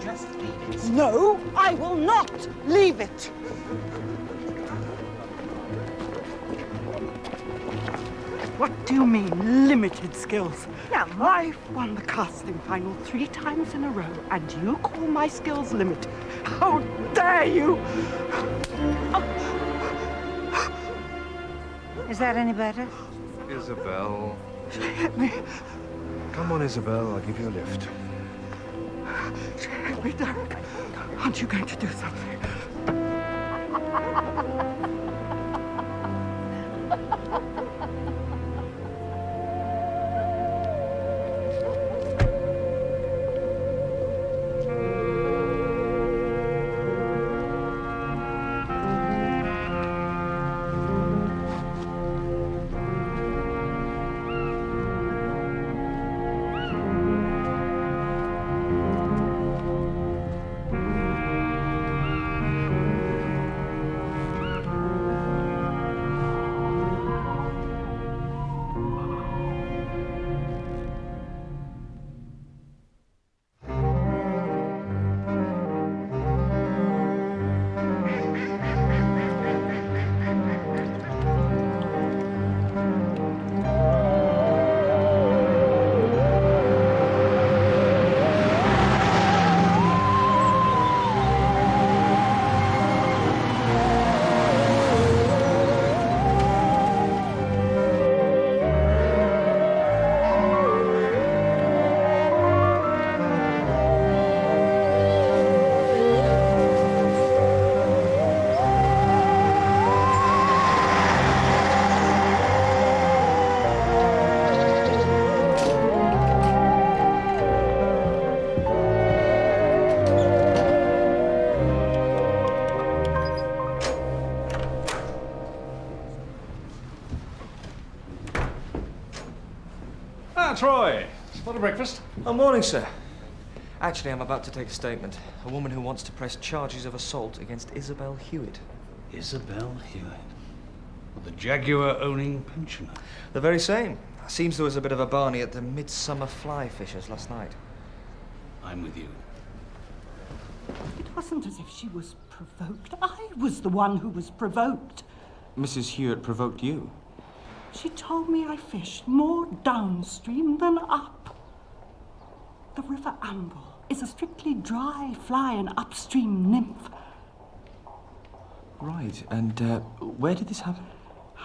Just leave it. No, I will not leave it. What do you mean, limited skills? Now, I've won the casting final 3 times in a row, and you call my skills limited? How dare you! Is that any better? Isobel. Hit me. Come on, Isobel. I'll give you a lift. Hit me, Derek. Aren't you going to do something? Troy, what a breakfast. Oh, morning, sir. Actually, I'm about to take a statement. A woman who wants to press charges of assault against Isobel Hewitt. Isobel Hewitt? Well, the Jaguar-owning pensioner. The very same. Seems there was a bit of a Barney at the Midsomer fly fishers last night. I'm with you. It wasn't as if she was provoked. I was the one who was provoked. Mrs. Hewitt provoked you? She told me I fished more downstream than up. The River Amble is a strictly dry fly and upstream nymph. Right, and where did this happen?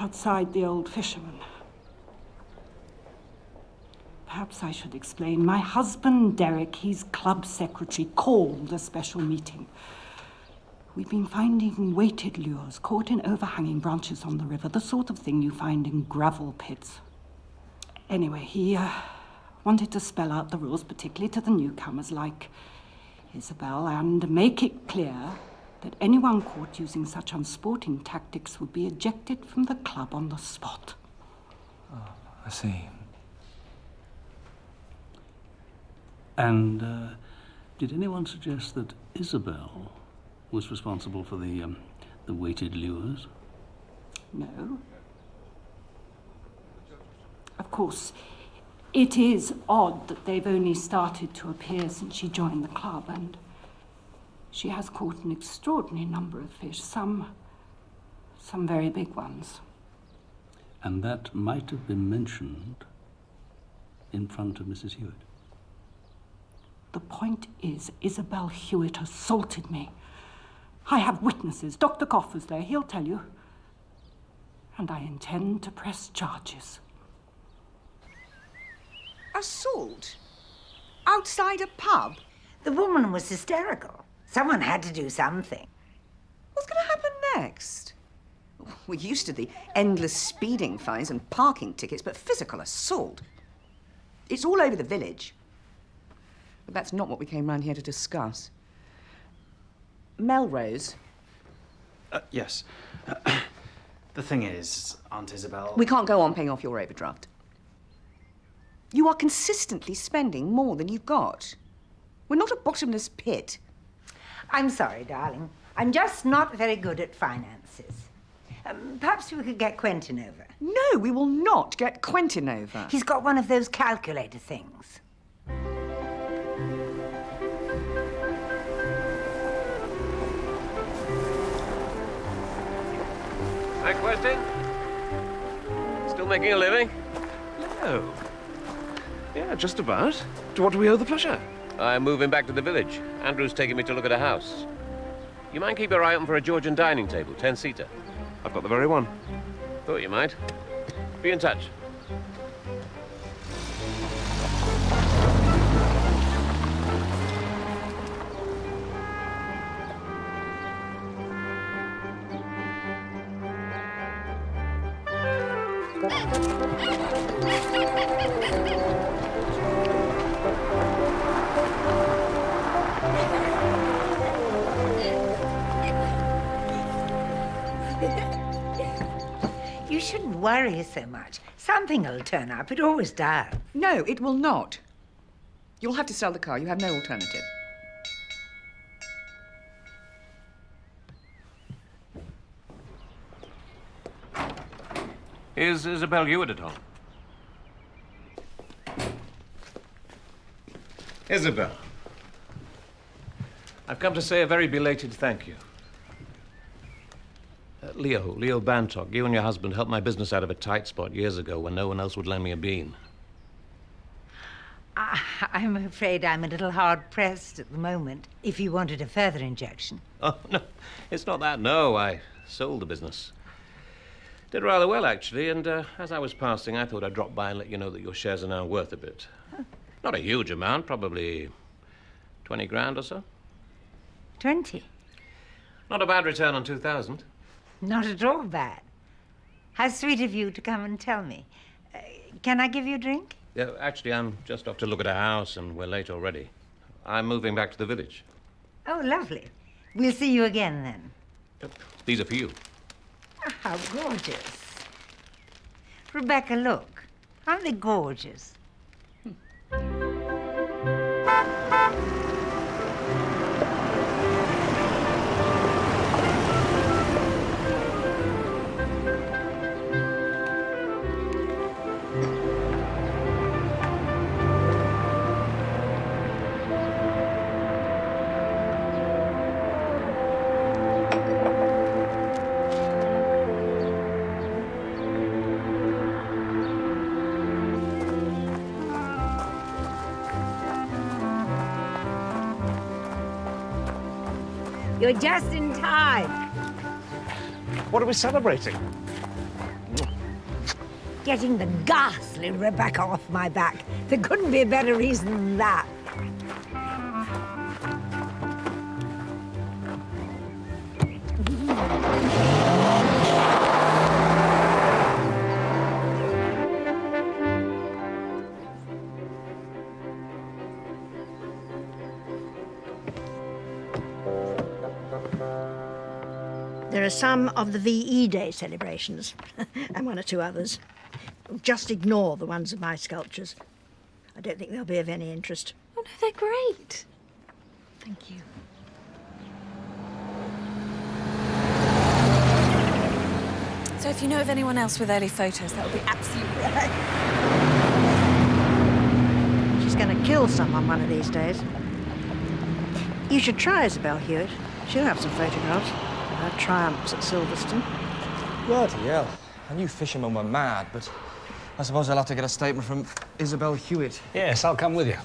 Outside the Old Fisherman. Perhaps I should explain. My husband, Derek, he's club secretary, called a special meeting. We've been finding weighted lures caught in overhanging branches on the river, the sort of thing you find in gravel pits. Anyway, he wanted to spell out the rules, particularly to the newcomers like Isobel, and make it clear that anyone caught using such unsporting tactics would be ejected from the club on the spot. Oh, I see. And did anyone suggest that Isobel was responsible for the weighted lures? No. Of course, it is odd that they've only started to appear since she joined the club, and she has caught an extraordinary number of fish, some very big ones. And that might have been mentioned in front of Mrs. Hewitt. The point is, Isobel Hewitt assaulted me. I have witnesses. Dr. Goff was there. He'll tell you. And I intend to press charges. Assault? Outside a pub? The woman was hysterical. Someone had to do something. What's going to happen next? We're used to the endless speeding fines and parking tickets, but physical assault? It's all over the village. But that's not what we came round here to discuss. Melrose? Yes. The thing is, Aunt Isobel... We can't go on paying off your overdraft. You are consistently spending more than you've got. We're not a bottomless pit. I'm sorry, darling. I'm just not very good at finances. Perhaps we could get Quentin over. No, we will not get Quentin over. He's got one of those calculator things. Hi, Quentin. Still making a living? Oh. Yeah, just about. To what do we owe the pleasure? I'm moving back to the village. Andrew's taking me to look at a house. You mind keep your eye open for a Georgian dining table, 10-seater? I've got the very one. Thought you might. Be in touch. You shouldn't worry so much. Something will turn up. It always does. No, it will not. You'll have to sell the car. You have no alternative. Is Isobel Hewitt at home? Isobel, I've come to say a very belated thank you. Leo Bantock, you and your husband helped my business out of a tight spot years ago when no one else would lend me a bean. I'm afraid I'm a little hard-pressed at the moment, if you wanted a further injection. Oh, no, it's not that, no. I sold the business. Did rather well, actually, and as I was passing, I thought I'd drop by and let you know that your shares are now worth a bit. Huh. Not a huge amount, probably 20 grand or so. 20? Not a bad return on 2,000. Not at all bad. How sweet of you to come and tell me. Can I give you a drink? Yeah, actually, I'm just off to look at a house, and we're late already. I'm moving back to the village. Oh, lovely. We'll see you again, then. These are for you. Oh, how gorgeous. Rebecca, look. Aren't they gorgeous? You're just in time. What are we celebrating? Getting the ghastly Rebecca off my back. There couldn't be a better reason than that. There are some of the VE Day celebrations, and one or two others. Just ignore the ones of my sculptures. I don't think they'll be of any interest. Oh, no, they're great. Thank you. So if you know of anyone else with early photos, that would be absolutely right. She's going to kill someone one of these days. You should try Isobel Hewitt. She'll have some photographs of her triumphs at Silverstone. Bloody hell. I knew fishermen were mad, but I suppose I'll have to get a statement from Isobel Hewitt. Yes, I'll come with you.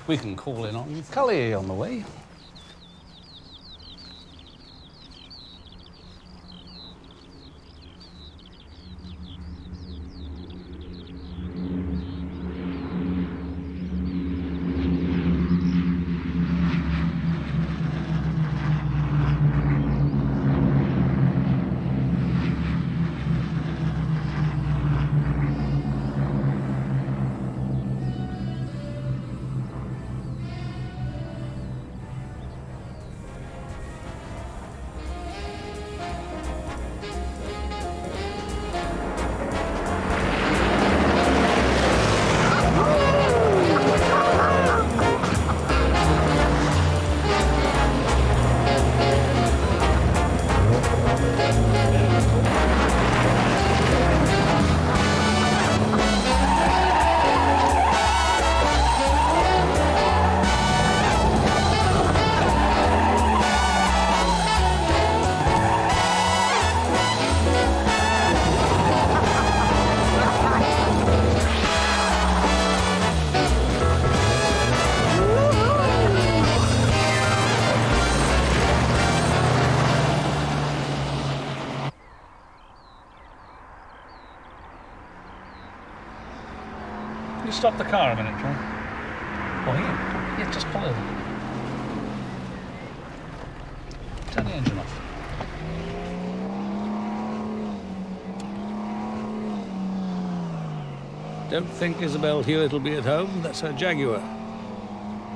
We can call in on Cully on the way. stop the car a minute, John? Oh, here? Yeah, just pull over. Turn the engine off. Don't think Isobel Hewitt will be at home. That's her Jaguar.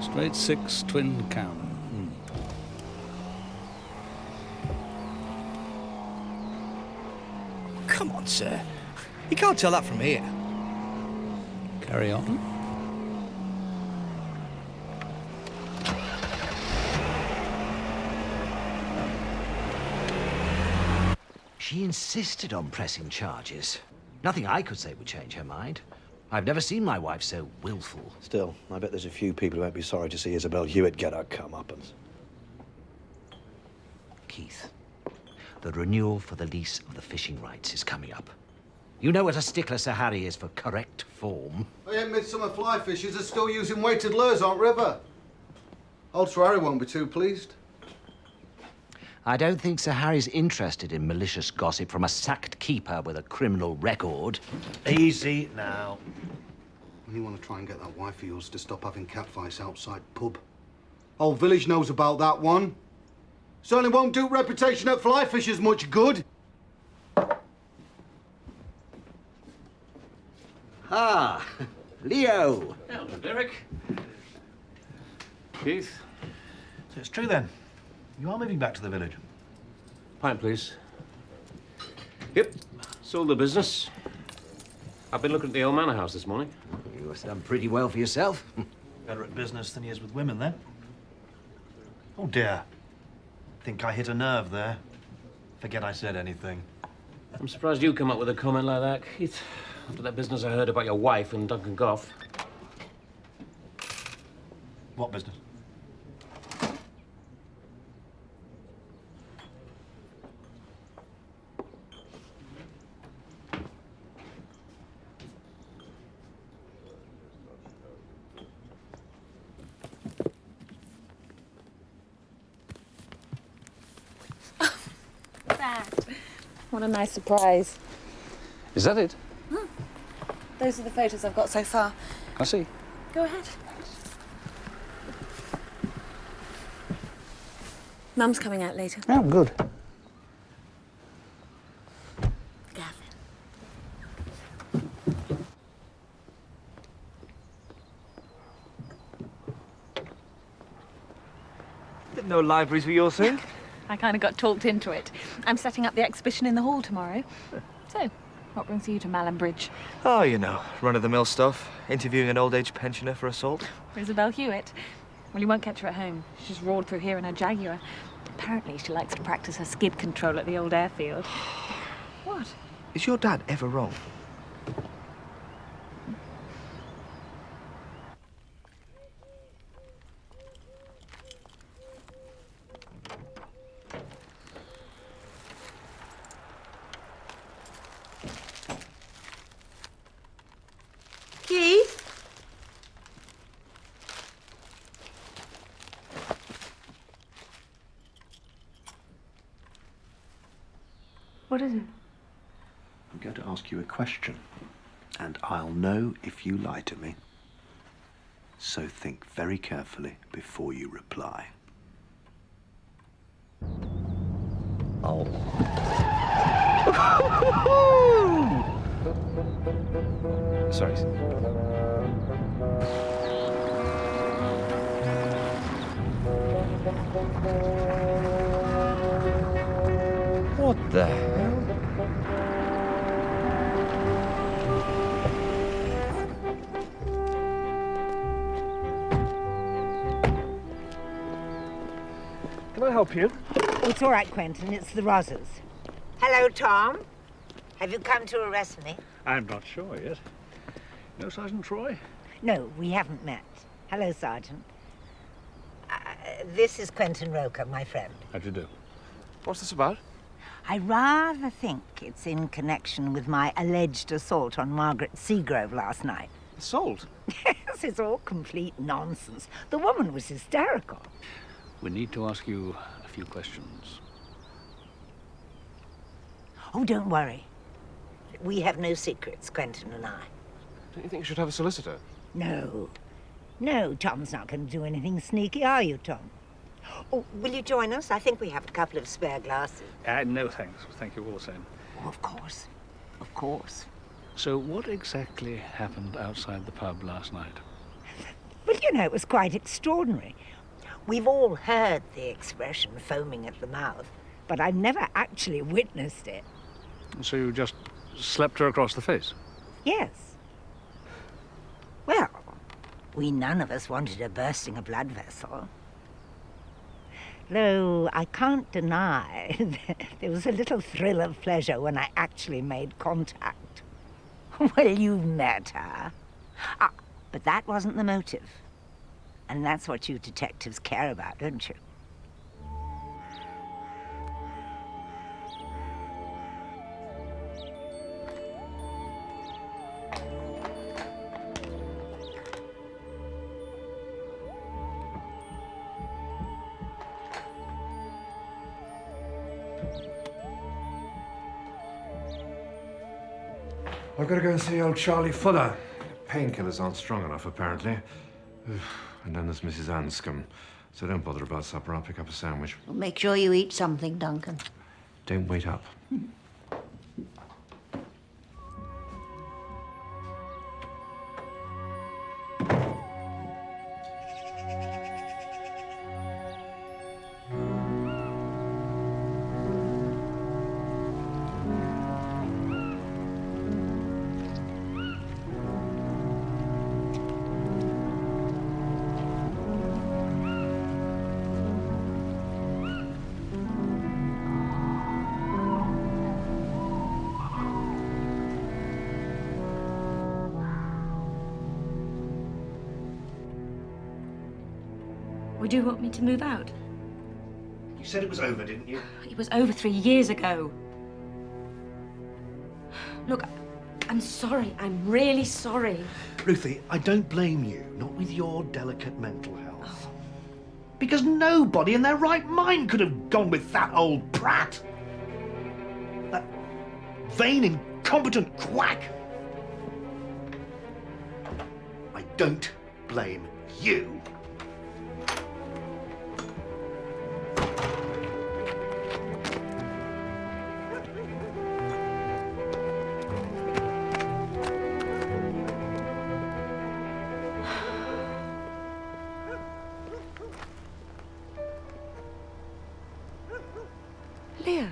Straight 6 twin cam. Come on, sir. You can't tell that from here. Carry on. She insisted on pressing charges. Nothing I could say would change her mind. I've never seen my wife so willful. Still, I bet there's a few people who won't be sorry to see Isobel Hewitt get her comeuppance. Keith, the renewal for the lease of the fishing rights is coming up. You know what a stickler Sir Harry is for correct form. Oh, yeah, Midsomer fly fishers are still using weighted lures on river. Old Sir Harry won't be too pleased. I don't think Sir Harry's interested in malicious gossip from a sacked keeper with a criminal record. Easy now. You want to try and get that wife of yours to stop having catfights outside pub. Whole village knows about that one. Certainly won't do reputation at fly fishers much good. Ah, Leo. Hello, Derek. Keith. So it's true then. You are moving back to the village. Pint, please. Yep, sold the business. I've been looking at the old manor house this morning. You must have done pretty well for yourself. Better at business than he is with women, then. Oh, dear. Think I hit a nerve there. Forget I said anything. I'm surprised you come up with a comment like that, Keith. After that business I heard about your wife and Duncan Goff. What business? What a nice surprise. Is that it? Those are the photos I've got so far. I see. Go ahead. Mum's coming out later. Oh, good. Gavin. Didn't know libraries were your thing. I kind of got talked into it. I'm setting up the exhibition in the hall tomorrow. So, what brings you to Malham Bridge? Oh, you know, run-of-the-mill stuff. Interviewing an old-age pensioner for assault. Isobel Hewitt. Well, you won't catch her at home. She's roared through here in her Jaguar. Apparently, she likes to practice her skid control at the old airfield. What? Is your dad ever wrong? Keith? What is it? I'm going to ask you a question, and I'll know if you lie to me. So think very carefully before you reply. Oh. Sorry. What the hell? Can I help you? Oh, it's all right, Quentin. It's the Rozzers. Hello, Tom. Have you come to arrest me? I'm not sure yet. No, Sergeant Troy? No, we haven't met. Hello, Sergeant. This is Quentin Roker, my friend. How'd you do? What's this about? I rather think it's in connection with my alleged assault on Margaret Seagrove last night. Assault? Yes, it's all complete nonsense. The woman was hysterical. We need to ask you a few questions. Oh, don't worry. We have no secrets, Quentin and I. Don't you think you should have a solicitor? No. No, Tom's not going to do anything sneaky, are you, Tom? Oh, will you join us? I think we have a couple of spare glasses. No, thanks. Thank you all same. Oh, of course. Of course. So what exactly happened outside the pub last night? Well, you know, it was quite extraordinary. We've all heard the expression foaming at the mouth, but I've never actually witnessed it. So you just slapped her across the face? Yes. Well, we none of us wanted her bursting a blood vessel. Though I can't deny there was a little thrill of pleasure when I actually made contact. Well, you met her. Ah, but that wasn't the motive. And that's what you detectives care about, don't you? I've got to go and see old Charlie Fuller. Painkillers aren't strong enough, apparently. And then there's Mrs. Anscombe. So don't bother about supper. I'll pick up a sandwich. Well, make sure you eat something, Duncan. Don't wait up. Would you want me to move out? You said it was over, didn't you? It was over 3 years ago. Look, I'm sorry. I'm really sorry. Ruthie, I don't blame you, not with your delicate mental health. Because nobody in their right mind could have gone with that old prat. That vain, incompetent quack. I don't blame you. Leo.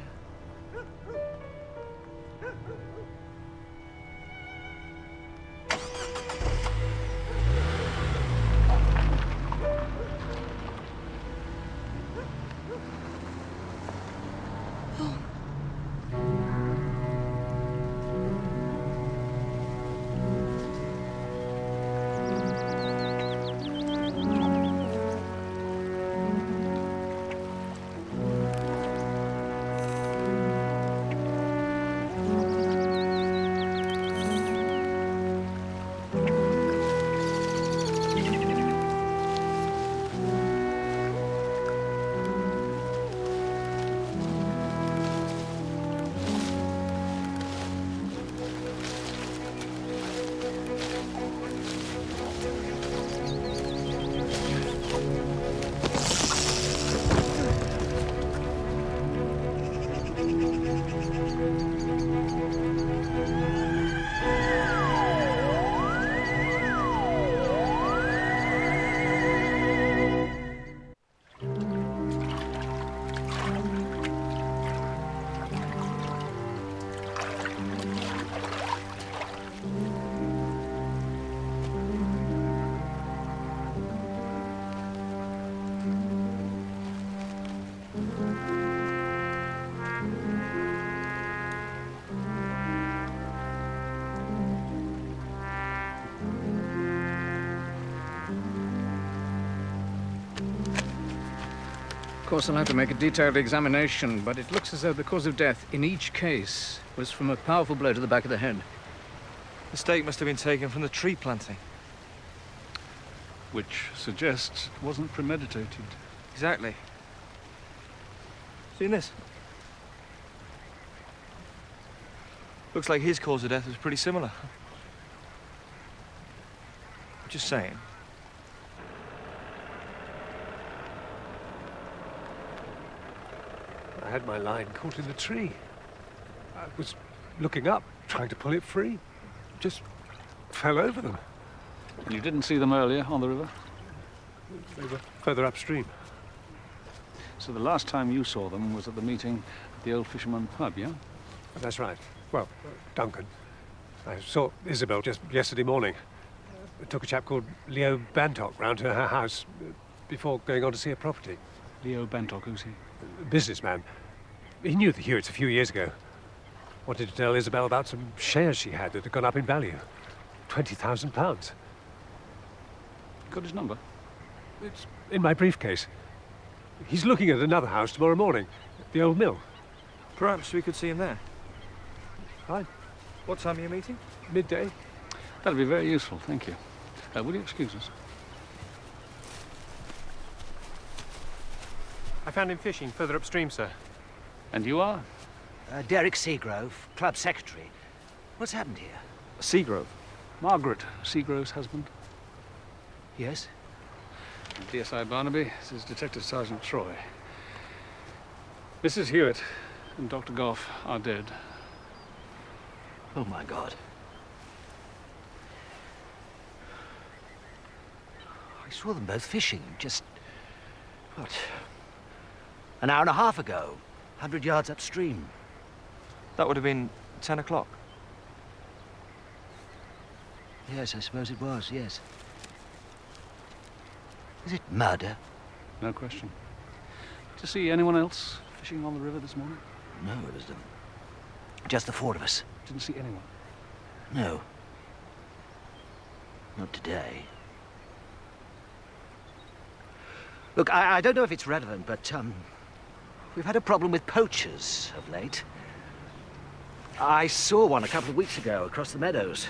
Of course, I'll have to make a detailed examination, but it looks as though the cause of death in each case was from a powerful blow to the back of the head. The stake must have been taken from the tree planting. Which suggests it wasn't premeditated. Exactly. Seen this? Looks like his cause of death was pretty similar. Just saying. I had my line caught in the tree. I was looking up, trying to pull it free. Just fell over them. And you didn't see them earlier on the river? They were further upstream. So the last time you saw them was at the meeting at the Old Fisherman pub, yeah? That's right. Well, Duncan. I saw Isobel just yesterday morning. I took a chap called Leo Bantock round to her house before going on to see a property. Leo Bantock, who's he? A businessman. He knew the Hewitts a few years ago. Wanted to tell Isobel about some shares she had that had gone up in value. £20,000. Got his number? It's in my briefcase. He's looking at another house tomorrow morning, the old mill. Perhaps we could see him there. Fine. What time are you meeting? Midday. That'd be very useful, thank you. Will you excuse us? I found him fishing further upstream, sir. And you are? Derek Seagrove, club secretary. What's happened here? Seagrove? Margaret Seagrove's husband. Yes? DSI Barnaby, this is Detective Sergeant Troy. Mrs. Hewitt and Dr. Goff are dead. Oh, my God. I saw them both fishing just, what, an hour and a half ago, 100 yards upstream. That would have been 10 o'clock. Yes, I suppose it was, yes. Is it murder? No question. To see anyone else fishing on the river this morning? No, it was just the four of us. Didn't see anyone? No. Not today. Look, I don't know if it's relevant, but, we've had a problem with poachers of late. I saw one a couple of weeks ago across the meadows.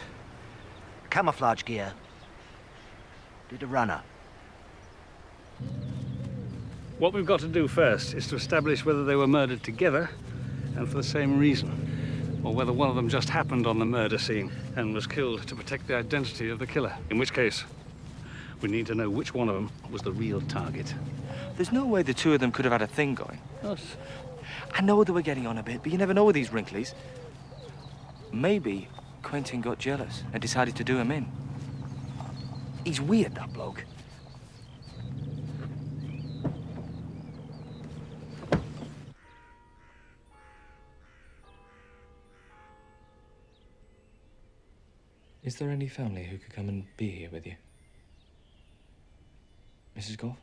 Camouflage gear. Did a runner. What we've got to do first is to establish whether they were murdered together and for the same reason, or whether one of them just happened on the murder scene and was killed to protect the identity of the killer, in which case we need to know which one of them was the real target. There's no way the two of them could have had a thing going. Yes. I know they were getting on a bit, but you never know with these wrinklies. Maybe Quentin got jealous and decided to do him in. He's weird, that bloke. Is there any family who could come and be here with you? Mrs. Goff?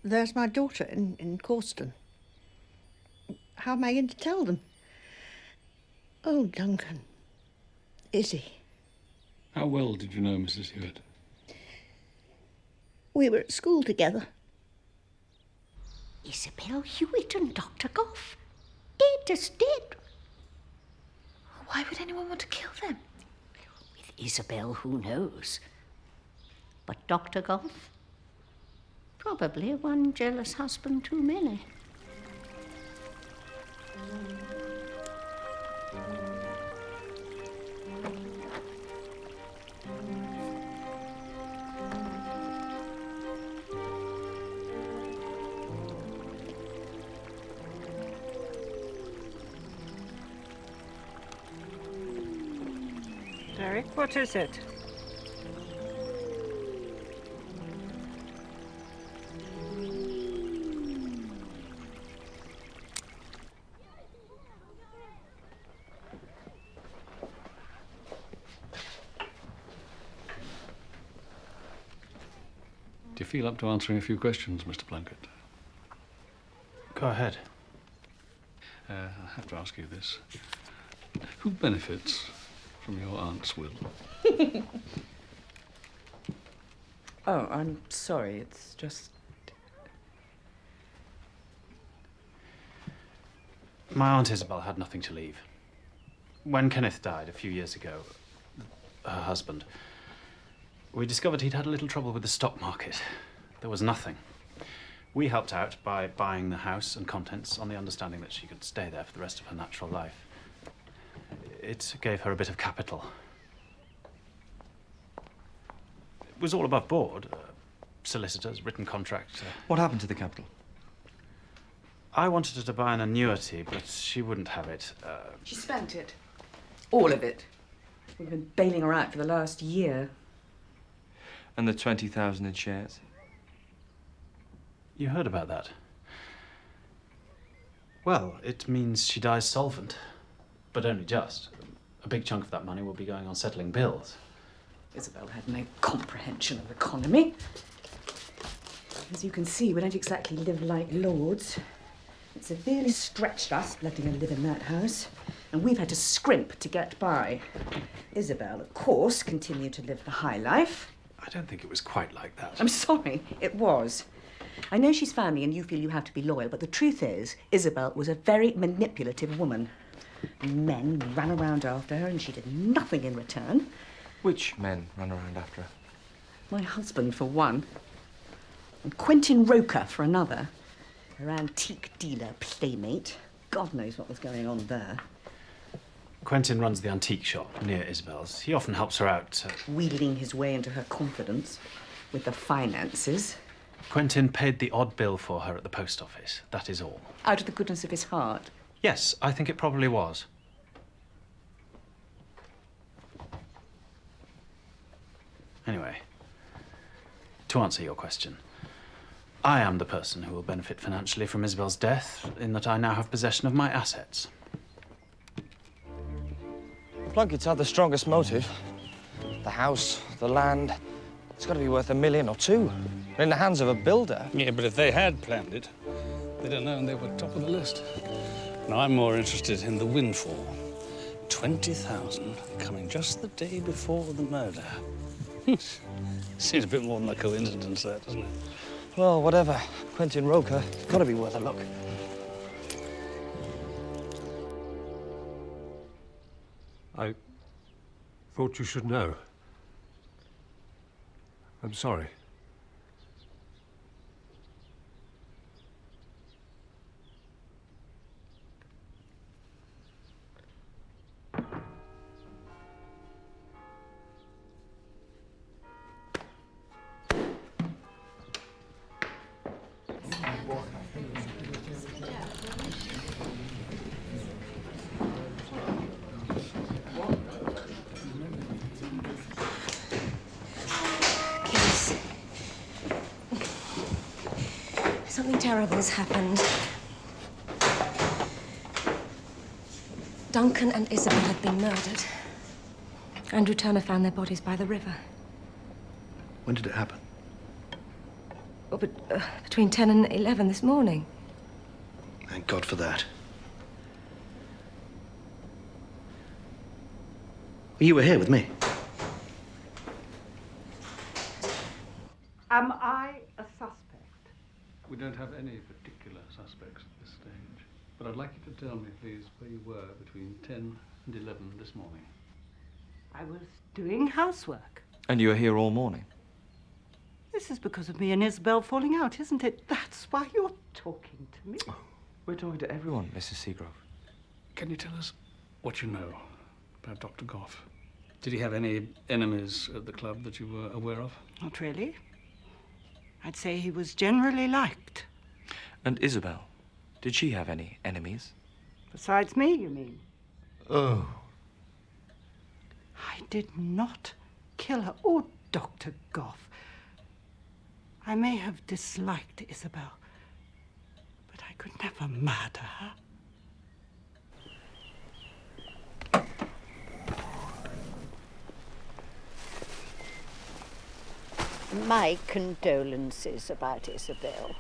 There's my daughter in Causton. How am I going to tell them? Oh, Duncan. Izzy. How well did you know Mrs. Hewitt? We were at school together. Isobel Hewitt and Dr. Goff. Dead as dead. Why would anyone want to kill them? With Isobel, who knows? But Dr. Goff? Probably one jealous husband too many. Derek, what is it? Do you feel up to answering a few questions, Mr. Plunkett? Go ahead. I have to ask you this. Who benefits from your aunt's will? Oh, I'm sorry. It's just... My Aunt Isobel had nothing to leave. When Kenneth died a few years ago, her husband, we discovered he'd had a little trouble with the stock market. There was nothing. We helped out by buying the house and contents on the understanding that she could stay there for the rest of her natural life. It gave her a bit of capital. was all above board. Solicitors, written contract. What happened to the capital? I wanted her to buy an annuity, but she wouldn't have it. She spent it. All of it. We've been bailing her out for the last year. And the 20,000 in shares? You heard about that? Well, it means she dies solvent. But only just. A big chunk of that money will be going on settling bills. Isobel had no comprehension of economy. As you can see, we don't exactly live like lords. It severely stretched us, letting her live in that house, and we've had to scrimp to get by. Isobel, of course, continued to live the high life. I don't think it was quite like that. I'm sorry, it was. I know she's family and you feel you have to be loyal, but the truth is, Isobel was a very manipulative woman. Men ran around after her and she did nothing in return. Which men ran around after her? My husband, for one. And Quentin Roker, for another. Her antique dealer playmate. God knows what was going on there. Quentin runs the antique shop near Isobel's. He often helps her out. Wheedling his way into her confidence with the finances. Quentin paid the odd bill for her at the post office. That is all. Out of the goodness of his heart. Yes, I think it probably was. Anyway, to answer your question, I am the person who will benefit financially from Isobel's death, in that I now have possession of my assets. Plunkett's had the strongest motive. The house, the land. It's got to be worth $1 million or $2 million. In the hands of a builder. Yeah, but if they had planned it, they'd have known they were top of the list. Now, I'm more interested in the windfall. 20,000 coming just the day before the murder. Seems a bit more than a coincidence, that, doesn't it? Well, whatever. Quentin Roker, it's got to be worth a look. I thought you should know. I'm sorry. Something terrible has happened. Duncan and Isobel have been murdered. Andrew Turner found their bodies by the river. When did it happen? Oh, but, between 10 and 11 this morning. Thank God for that. You were here with me. Am I a suspect? We don't have any particular suspects at this stage. But I'd like you to tell me, please, where you were between 10 and 11 this morning. I was doing housework. And you were here all morning? This is because of me and Isobel falling out, isn't it? That's why you're talking to me. We're talking to everyone, Mrs. Seagrove. Can you tell us what you know about Dr. Goff? Did he have any enemies at the club that you were aware of? Not really. I'd say he was generally liked. And Isobel, did she have any enemies? Besides me, you mean? Oh. I did not kill her, or Dr. Goff. I may have disliked Isobel, but I could never murder her. My condolences about Isobel.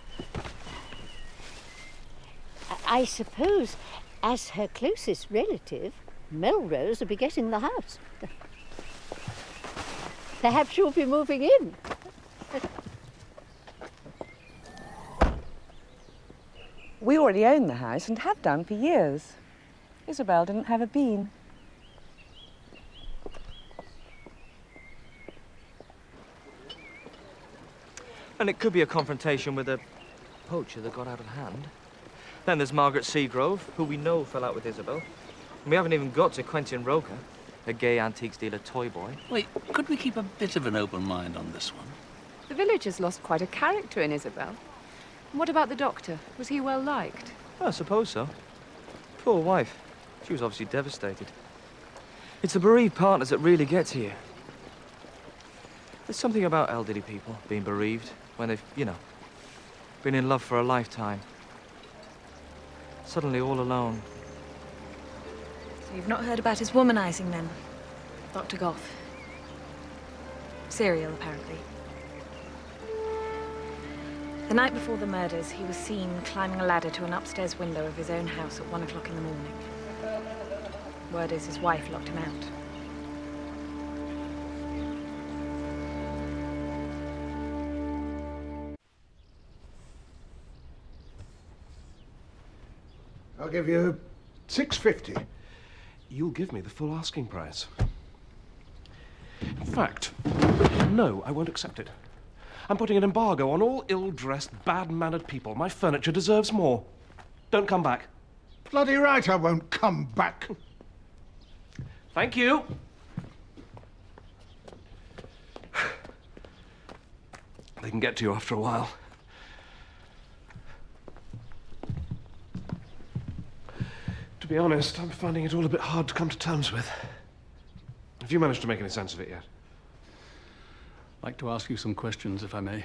I suppose, as her closest relative, Melrose will be getting the house. Perhaps you'll be moving in. We already own the house and have done for years. Isobel didn't have a bean. And it could be a confrontation with a poacher that got out of hand. Then there's Margaret Seagrove, who we know fell out with Isobel. And we haven't even got to Quentin Roker. a gay antiques dealer toy boy. Wait, could we keep a bit of an open mind on this one? The village has lost quite a character in Isobel. What about the doctor? Was he well liked? I suppose so. Poor wife. She was obviously devastated. It's the bereaved partners that really get to you. There's something about elderly people being bereaved when they've, you know, been in love for a lifetime. Suddenly all alone. So you've not heard about his womanizing then? Dr. Goff. Serial, apparently. The night before the murders, he was seen climbing a ladder to an upstairs window of his own house at 1 o'clock in the morning. Word is his wife locked him out. I'll give you $6.50. You'll give me the full asking price. In fact, no, I won't accept it. I'm putting an embargo on all ill-dressed, bad-mannered people. My furniture deserves more. Don't come back. Bloody right I won't come back. Thank you. They can get to you after a while. To be honest, I'm finding it all a bit hard to come to terms with. Have you managed to make any sense of it yet? I'd like to ask you some questions, if I may.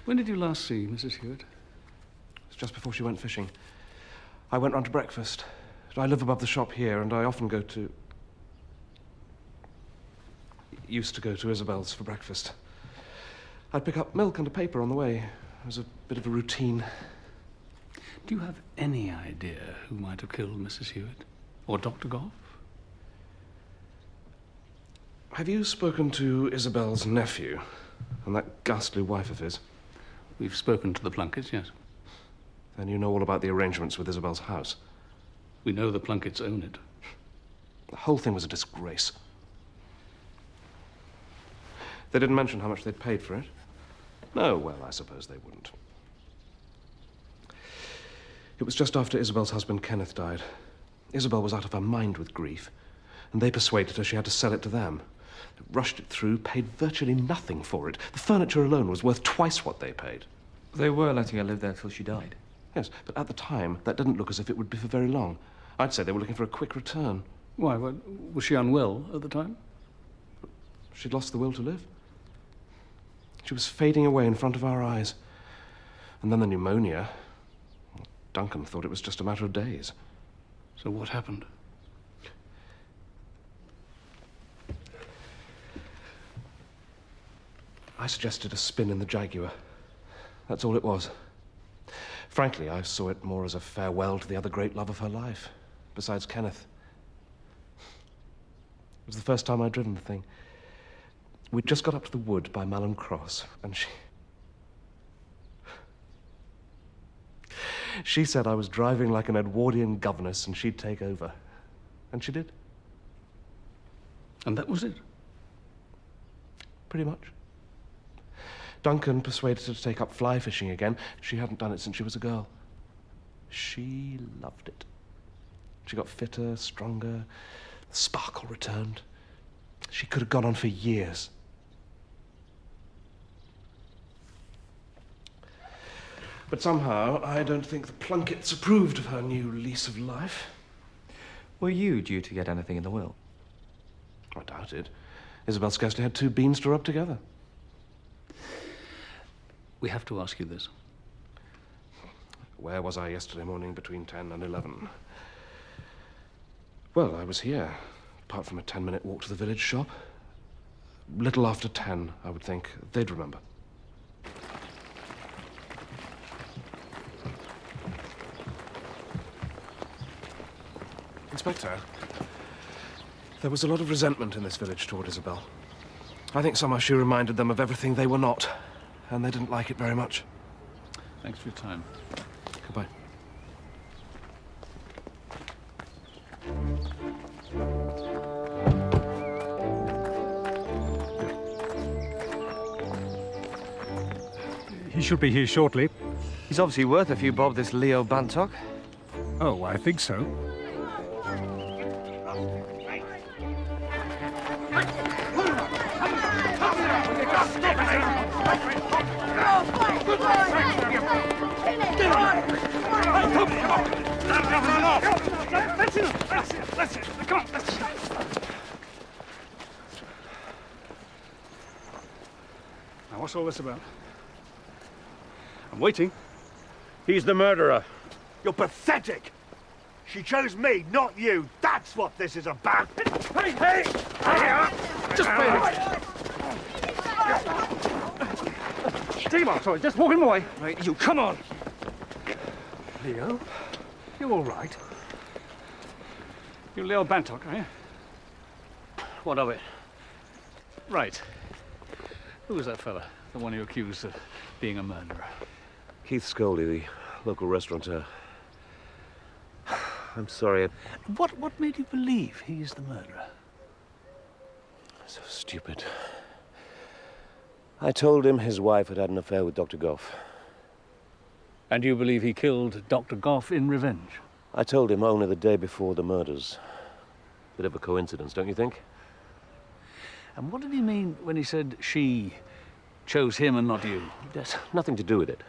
When did you last see Mrs. Hewitt? It's just before she went fishing. I went round to breakfast. I live above the shop here, and I often go to... used to go to Isabel's for breakfast. I'd pick up milk and a paper on the way. It was a bit of a routine. Do you have any idea who might have killed Mrs. Hewitt? Or Dr. Goff? Have you spoken to Isabel's nephew and that ghastly wife of his? We've spoken to the Plunketts, yes. Then you know all about the arrangements with Isabel's house. We know the Plunketts own it. The whole thing was a disgrace. They didn't mention how much they'd paid for it. No, well, I suppose they wouldn't. It was just after Isabel's husband, Kenneth, died. Isobel was out of her mind with grief, and they persuaded her she had to sell it to them. They rushed it through, paid virtually nothing for it. The furniture alone was worth twice what they paid. They were letting her live there till she died. Yes, but at the time, that didn't look as if it would be for very long. I'd say they were looking for a quick return. Why? Was she unwell at the time? She'd lost the will to live. She was fading away in front of our eyes. And then the pneumonia. Duncan thought it was just a matter of days. So what happened? I suggested a spin in the Jaguar. That's all it was. Frankly, I saw it more as a farewell to the other great love of her life, besides Kenneth. It was the first time I'd driven the thing. We'd just got up to the wood by Malham Cross, and she said I was driving like an Edwardian governess and she'd take over. And she did. And that was it? Pretty much. Duncan persuaded her to take up fly fishing again. She hadn't done it since she was a girl. She loved it. She got fitter, stronger. The sparkle returned. She could have gone on for years. But somehow, I don't think the Plunketts approved of her new lease of life. Were you due to get anything in the will? I doubt it. Isobel scarcely had 2 beans to rub together. We have to ask you this. Where was I yesterday morning between 10 and 11? Well, I was here, apart from a 10-minute walk to the village shop. Little after 10, I would think. They'd remember. Inspector, there was a lot of resentment in this village toward Isobel. I think somehow she reminded them of everything they were not, and they didn't like it very much. Thanks for your time. Goodbye. He should be here shortly. He's obviously worth a few bob, this Leo Bantock. Oh, I think so. That's it. Come on. Now, what's all this about? I'm waiting. He's the murderer. You're pathetic. She chose me, not you. That's what this is about. Hey! Just wait. Take him off, sorry. Just walk him away. Right, you come on. Leo, you all right? You're Leo Bantock, are you? What of it? Right. Who was that fella? The one you accused of being a murderer? Keith Scholey, the local restaurateur. I'm sorry. What made you believe he's the murderer? So stupid. I told him his wife had had an affair with Dr. Goff. And you believe he killed Dr. Goff in revenge? I told him only the day before the murders. Bit of a coincidence, don't you think? And what did he mean when he said she chose him and not you? It has nothing to do with it.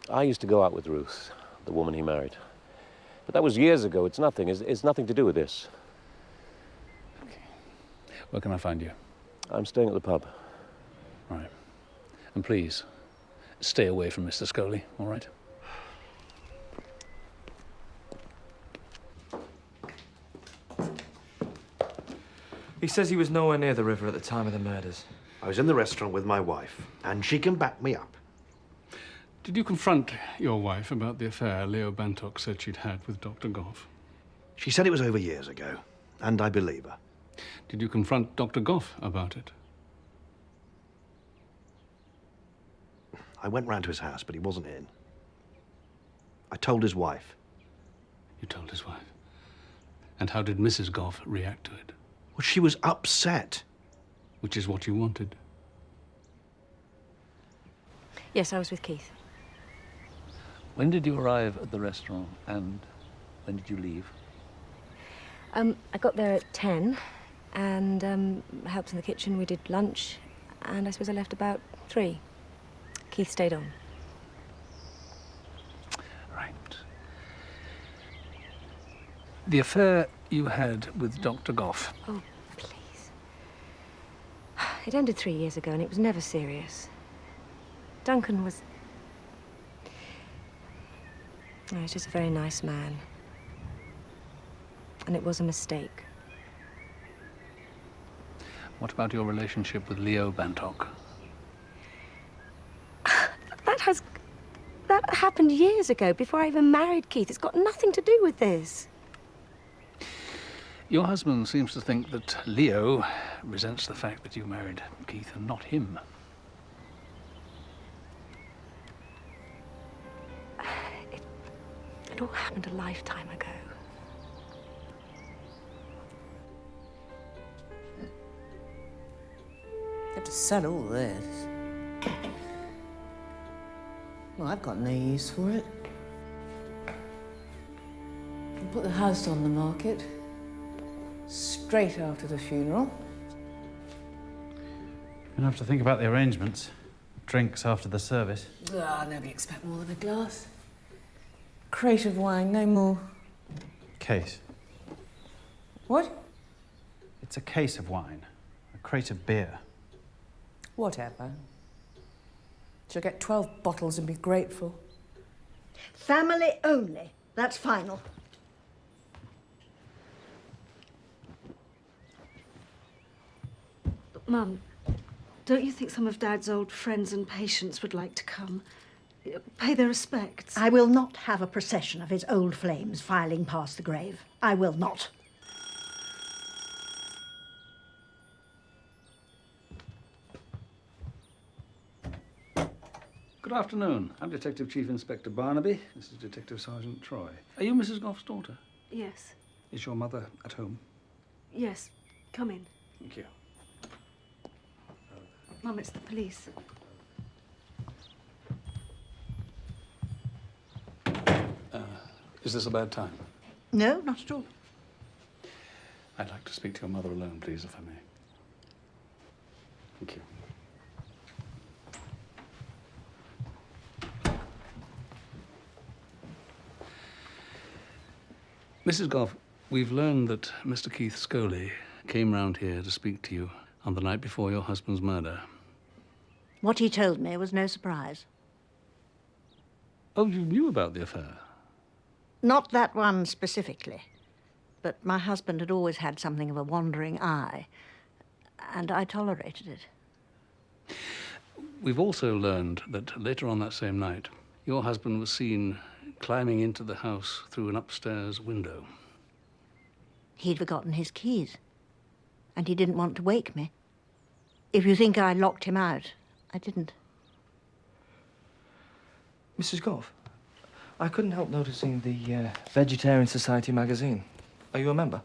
I used to go out with Ruth, the woman he married. But that was years ago. It's nothing. It's nothing to do with this. Okay. Where can I find you? I'm staying at the pub. Right. And please, stay away from Mr. Scholey, all right? He says he was nowhere near the river at the time of the murders. I was in the restaurant with my wife, and she can back me up. Did you confront your wife about the affair Leo Bantock said she'd had with Dr. Goff? She said it was over years ago, and I believe her. Did you confront Dr. Goff about it? I went round to his house, but he wasn't in. I told his wife. You told his wife? And how did Mrs. Goff react to it? Well, she was upset. Which is what you wanted. Yes, I was with Keith. When did you arrive at the restaurant, and when did you leave? I got there at 10, and helped in the kitchen. We did lunch, and I suppose I left about 3. Keith stayed on. Right. The affair you had with Dr. Goff. Oh, please. It ended 3 years ago, and it was never serious. Duncan was... No, he's just a very nice man. And it was a mistake. What about your relationship with Leo Bantock? That happened years ago, before I even married Keith. It's got nothing to do with this. Your husband seems to think that Leo resents the fact that you married Keith and not him. It all happened a lifetime ago. You have to sell all this. Well, I've got no use for it. I'll put the house on the market straight after the funeral. You're gonna have to think about the arrangements. Drinks after the service. Ah, nobody expect more than a glass. Crate of wine, no more. Case. What? It's a case of wine. A crate of beer. Whatever. She'll get 12 bottles and be grateful. Family only. That's final. Mum, don't you think some of Dad's old friends and patients would like to come? Pay their respects? I will not have a procession of his old flames filing past the grave. I will not. Good afternoon. I'm Detective Chief Inspector Barnaby. This is Detective Sergeant Troy. Are you Mrs. Goff's daughter? Yes. Is your mother at home? Yes. Come in. Thank you. Mum, it's the police. Is this a bad time? No, not at all. I'd like to speak to your mother alone, please, if I may. Thank you. Mrs. Goff, we've learned that Mr. Keith Scholey came round here to speak to you on the night before your husband's murder. What he told me was no surprise. Oh, you knew about the affair? Not that one specifically, but my husband had always had something of a wandering eye, and I tolerated it. We've also learned that later on that same night, your husband was seen climbing into the house through an upstairs window. He'd forgotten his keys, and he didn't want to wake me. If you think I locked him out, I didn't. Mrs. Goff, I couldn't help noticing the Vegetarian Society magazine. Are you a member?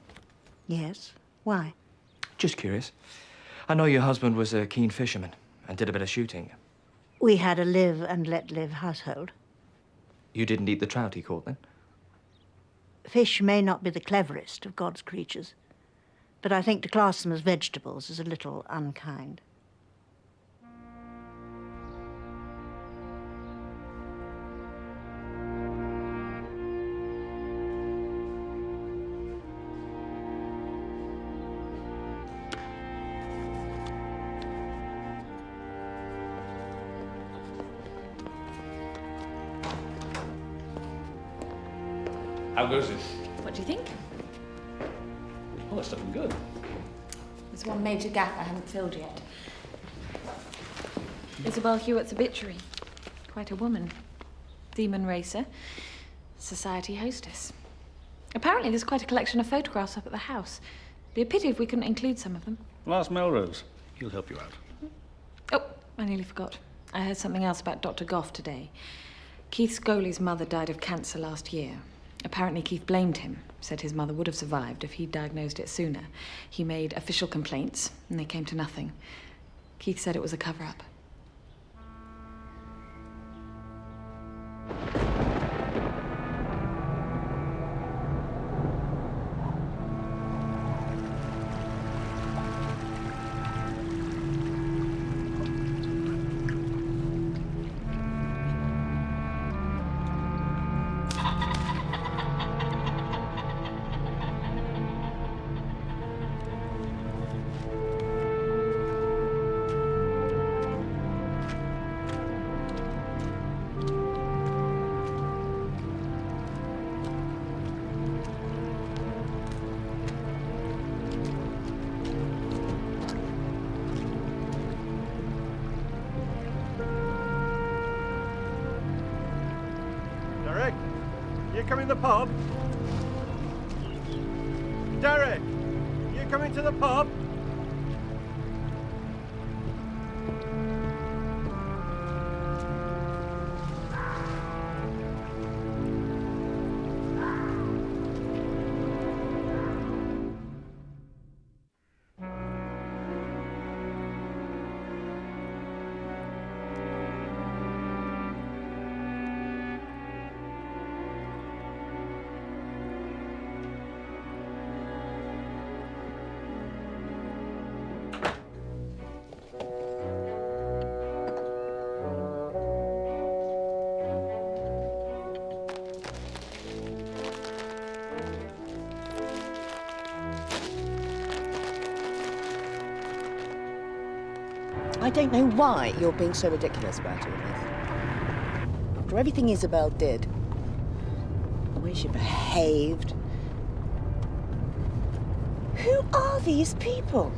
Yes. Why? Just curious. I know your husband was a keen fisherman and did a bit of shooting. We had a live and let live household. You didn't eat the trout he caught, then? Fish may not be the cleverest of God's creatures, but I think to class them as vegetables is a little unkind. How goes it? What do you think? Oh, it's looking good. There's one major gap I haven't filled yet. Isobel Hewitt's obituary. Quite a woman. Demon racer. Society hostess. Apparently there's quite a collection of photographs up at the house. Be a pity if we couldn't include some of them. Last Melrose. He'll help you out. Oh, I nearly forgot. I heard something else about Dr. Goff today. Keith Scholey's mother died of cancer last year. Apparently Keith blamed him, said his mother would have survived if he'd diagnosed it sooner. He made official complaints, and they came to nothing. Keith said it was a cover-up. Derek, you coming to the pub? Derek, you coming to the pub? I don't know why you're being so ridiculous about all this. After everything Isobel did, the way she behaved. Who are these people?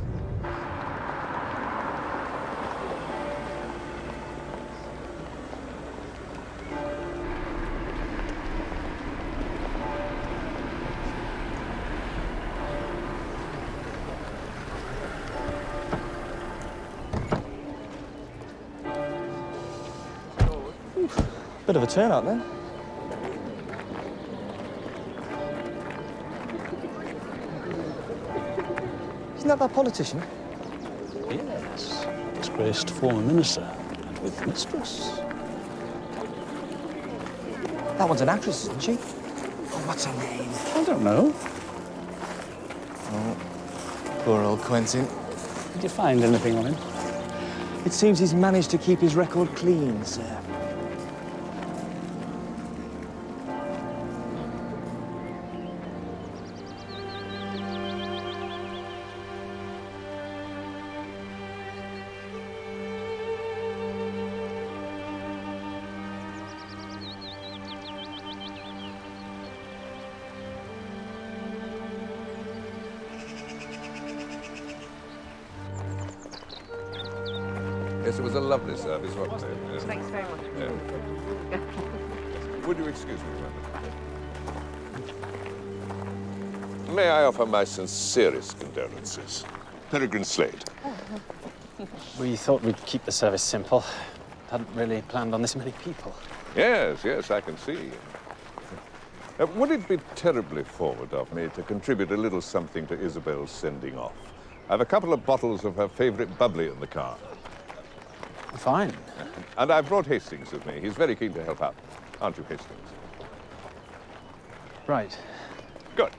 Bit of a turnout then. Isn't that politician? Yes. Disgraced former minister and with mistress. That one's an actress, isn't she? Oh, what's her name? I don't know. Oh. Poor old Quentin. Did you find anything on him? It seems he's managed to keep his record clean, sir. Yes, it was a lovely service, wasn't it? Yes. Thanks very much. Yeah. Would you excuse me a moment? May I offer my sincerest condolences? Peregrine Slade. We thought we'd keep the service simple. Hadn't really planned on this many people. Yes, yes, I can see. Would it be terribly forward of me to contribute a little something to Isabel's sending off? I have a couple of bottles of her favourite bubbly in the car. Fine. And I've brought Hastings with me. He's very keen to help out. Aren't you, Hastings? Right. Good.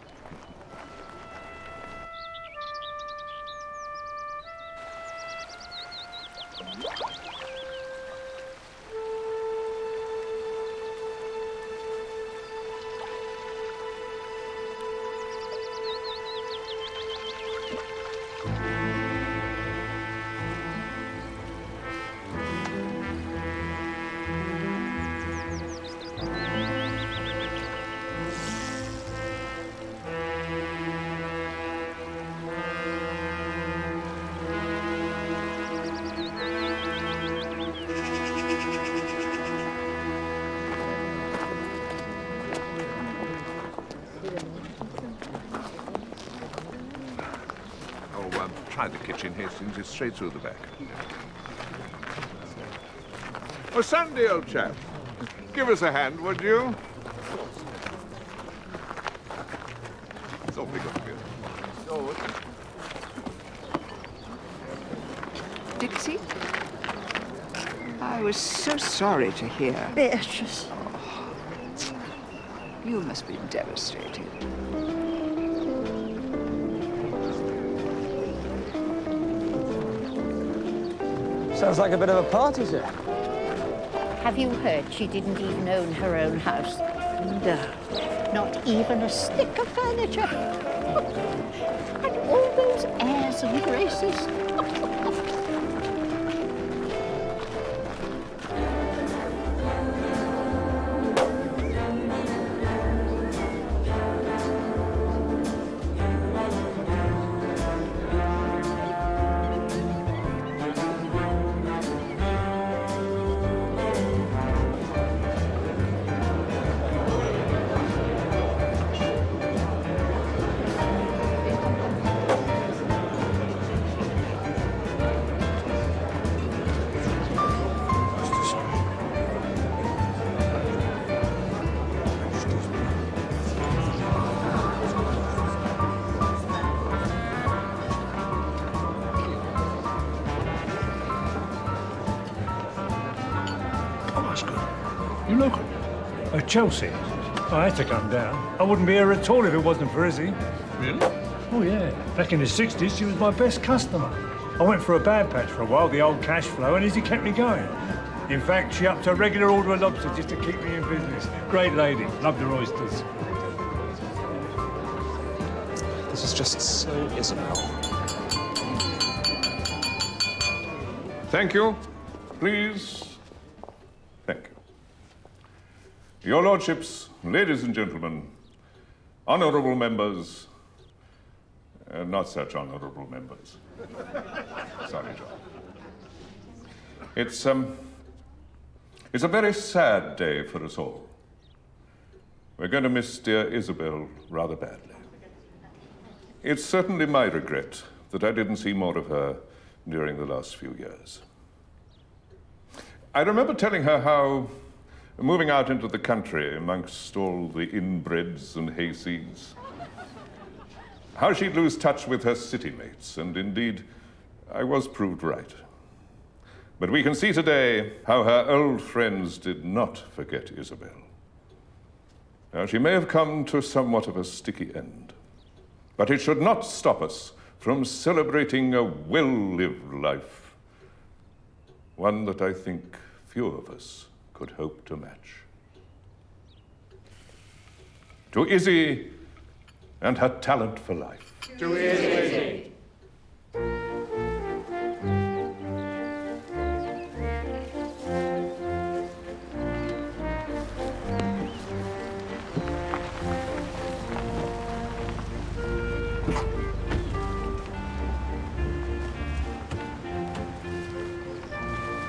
Try the kitchen, Hastings. It's straight through the back. Oh, Sandy, old chap. Give us a hand, would you? It's awfully good of you. Dixie? I was so sorry to hear. Beatrice. You must be devastated. Sounds like a bit of a party, sir. Have you heard she didn't even own her own house? No. Not even a stick of furniture. And all those airs and graces. You local? Chelsea. I had to come down. I wouldn't be here at all if it wasn't for Izzy. Really? Oh, yeah. Back in the 60s, she was my best customer. I went for a bad patch for a while, the old cash flow, and Izzy kept me going. In fact, she upped a regular order of lobster just to keep me in business. Great lady. Loved her oysters. This is just so Isabel. Thank you. Please. Thank you. Your Lordships, ladies and gentlemen, honourable members, not such honourable members. Sorry, John. It's a very sad day for us all. We're going to miss dear Isobel rather badly. It's certainly my regret that I didn't see more of her during the last few years. I remember telling her how moving out into the country amongst all the inbreds and hayseeds, how she'd lose touch with her city mates, and indeed, I was proved right. But we can see today how her old friends did not forget Isobel. Now, she may have come to somewhat of a sticky end, but it should not stop us from celebrating a well-lived life, one that I think few of us could hope to match. To Izzy and her talent for life. To Izzy.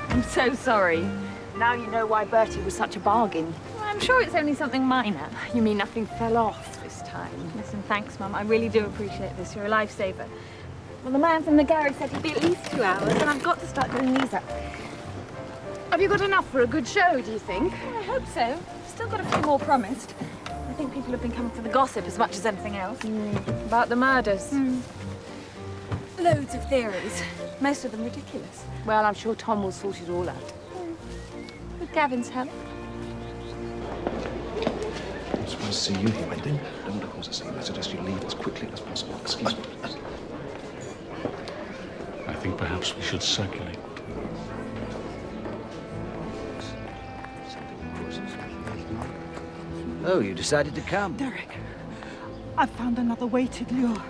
I'm so sorry. Now you know why Bertie was such a bargain. I'm sure it's only something minor. You mean nothing fell off this time? Listen, thanks, Mum. I really do appreciate this. You're a lifesaver. Well, the man from the garage said he'd be at least 2 hours, and I've got to start doing these up. Have you got enough for a good show, do you think? I hope so. Still got a few more promised. I think people have been coming for the gossip as much as anything else. About the murders? Loads of theories. Most of them ridiculous. Well, I'm sure Tom will sort it all out. With Gavin's help. I'm supposed to see you here, Wendy. Don't cause a scene. I suggest you leave as quickly as possible. Excuse me. I think perhaps we should circulate. Oh, you decided to come? Derek, I've found another weighted lure.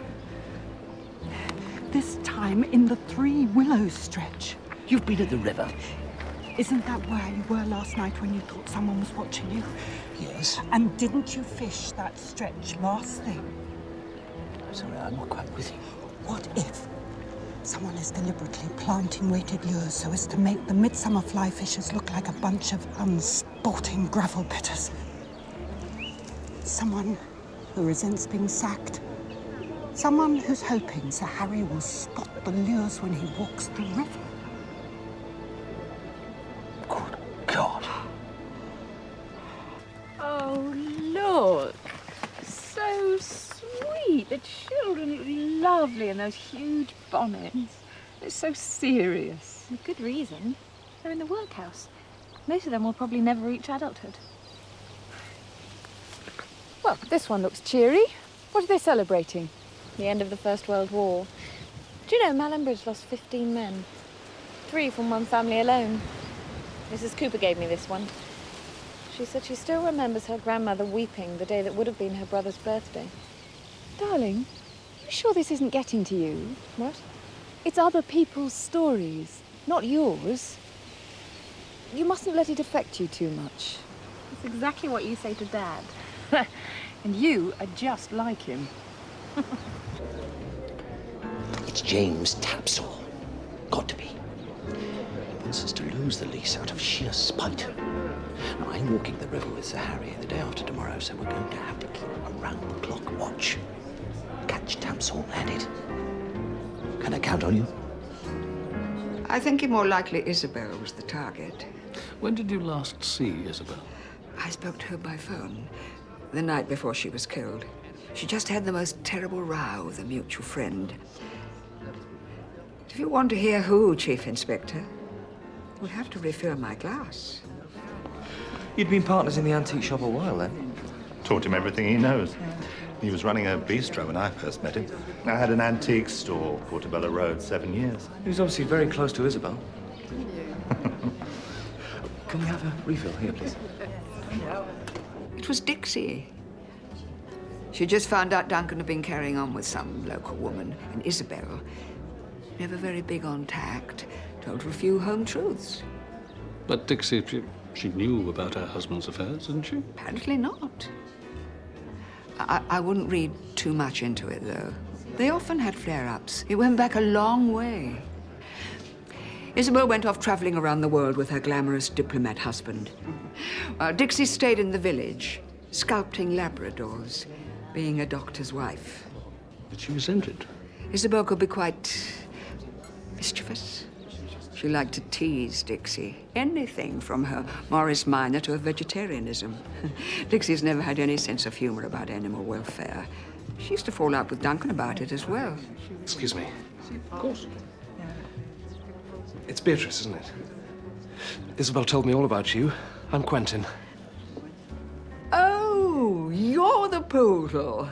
This time in the Three Willows stretch. You've been at the river? Isn't that where you were last night when you thought someone was watching you? Yes. And didn't you fish that stretch last thing? Sorry, I'm not quite with you. What if someone is deliberately planting weighted lures so as to make the midsummer fly fishers look like a bunch of unsporting gravel pitters? Someone who resents being sacked. Someone who's hoping Sir Harry will spot the lures when he walks the river. Good God. Oh, look. So sweet. The children look lovely in those huge bonnets. It's so serious. With good reason. They're in the workhouse. Most of them will probably never reach adulthood. Well, this one looks cheery. What are they celebrating? The end of the First World War. Do you know Malambridge lost 15 men? 3 from one family alone. Mrs. Cooper gave me this one. She said she still remembers her grandmother weeping the day that would have been her brother's birthday. Darling, you sure this isn't getting to you? What? It's other people's stories, not yours. You mustn't let it affect you too much. That's exactly what you say to Dad. And you are just like him. It's James Tapsall. Got to be. He wants us to lose the lease out of sheer spite. Now, I'm walking the river with Sir Harry the day after tomorrow, so we're going to have to keep a round-the-clock watch. Catch Tapsall at it. Can I count on you? I think it more likely Isobel was the target. When did you last see Isobel? I spoke to her by phone the night before she was killed. She just had the most terrible row with a mutual friend. If you want to hear who, Chief Inspector, you'll have to refill my glass. You'd been partners in the antique shop a while then? Taught him everything he knows. He was running a bistro when I first met him. I had an antique store, Portobello Road, 7 years. He was obviously very close to Isobel. Can we have a refill here, please? It was Dixie. She just found out Duncan had been carrying on with some local woman, and Isobel, never very big on tact, told her a few home truths. But Dixie, she knew about her husband's affairs, didn't she? Apparently not. I wouldn't read too much into it, though. They often had flare-ups. It went back a long way. Isobel went off traveling around the world with her glamorous diplomat husband. Dixie stayed in the village, sculpting Labradors, being a doctor's wife. But she resented. Isobel could be quite mischievous. She liked to tease Dixie. Anything from her Morris Minor to her vegetarianism. Dixie's never had any sense of humor about animal welfare. She used to fall out with Duncan about it as well. Excuse me. Of course. It's Beatrice, isn't it? Isobel told me all about you. I'm Quentin. Oh, you're the poodle.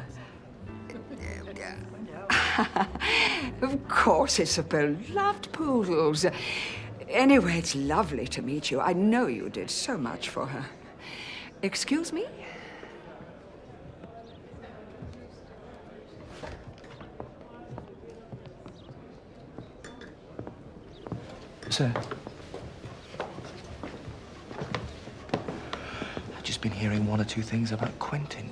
Of course, Isobel loved poodles. Anyway, it's lovely to meet you. I know you did so much for her. Excuse me? Sir. I've just been hearing one or two things about Quentin.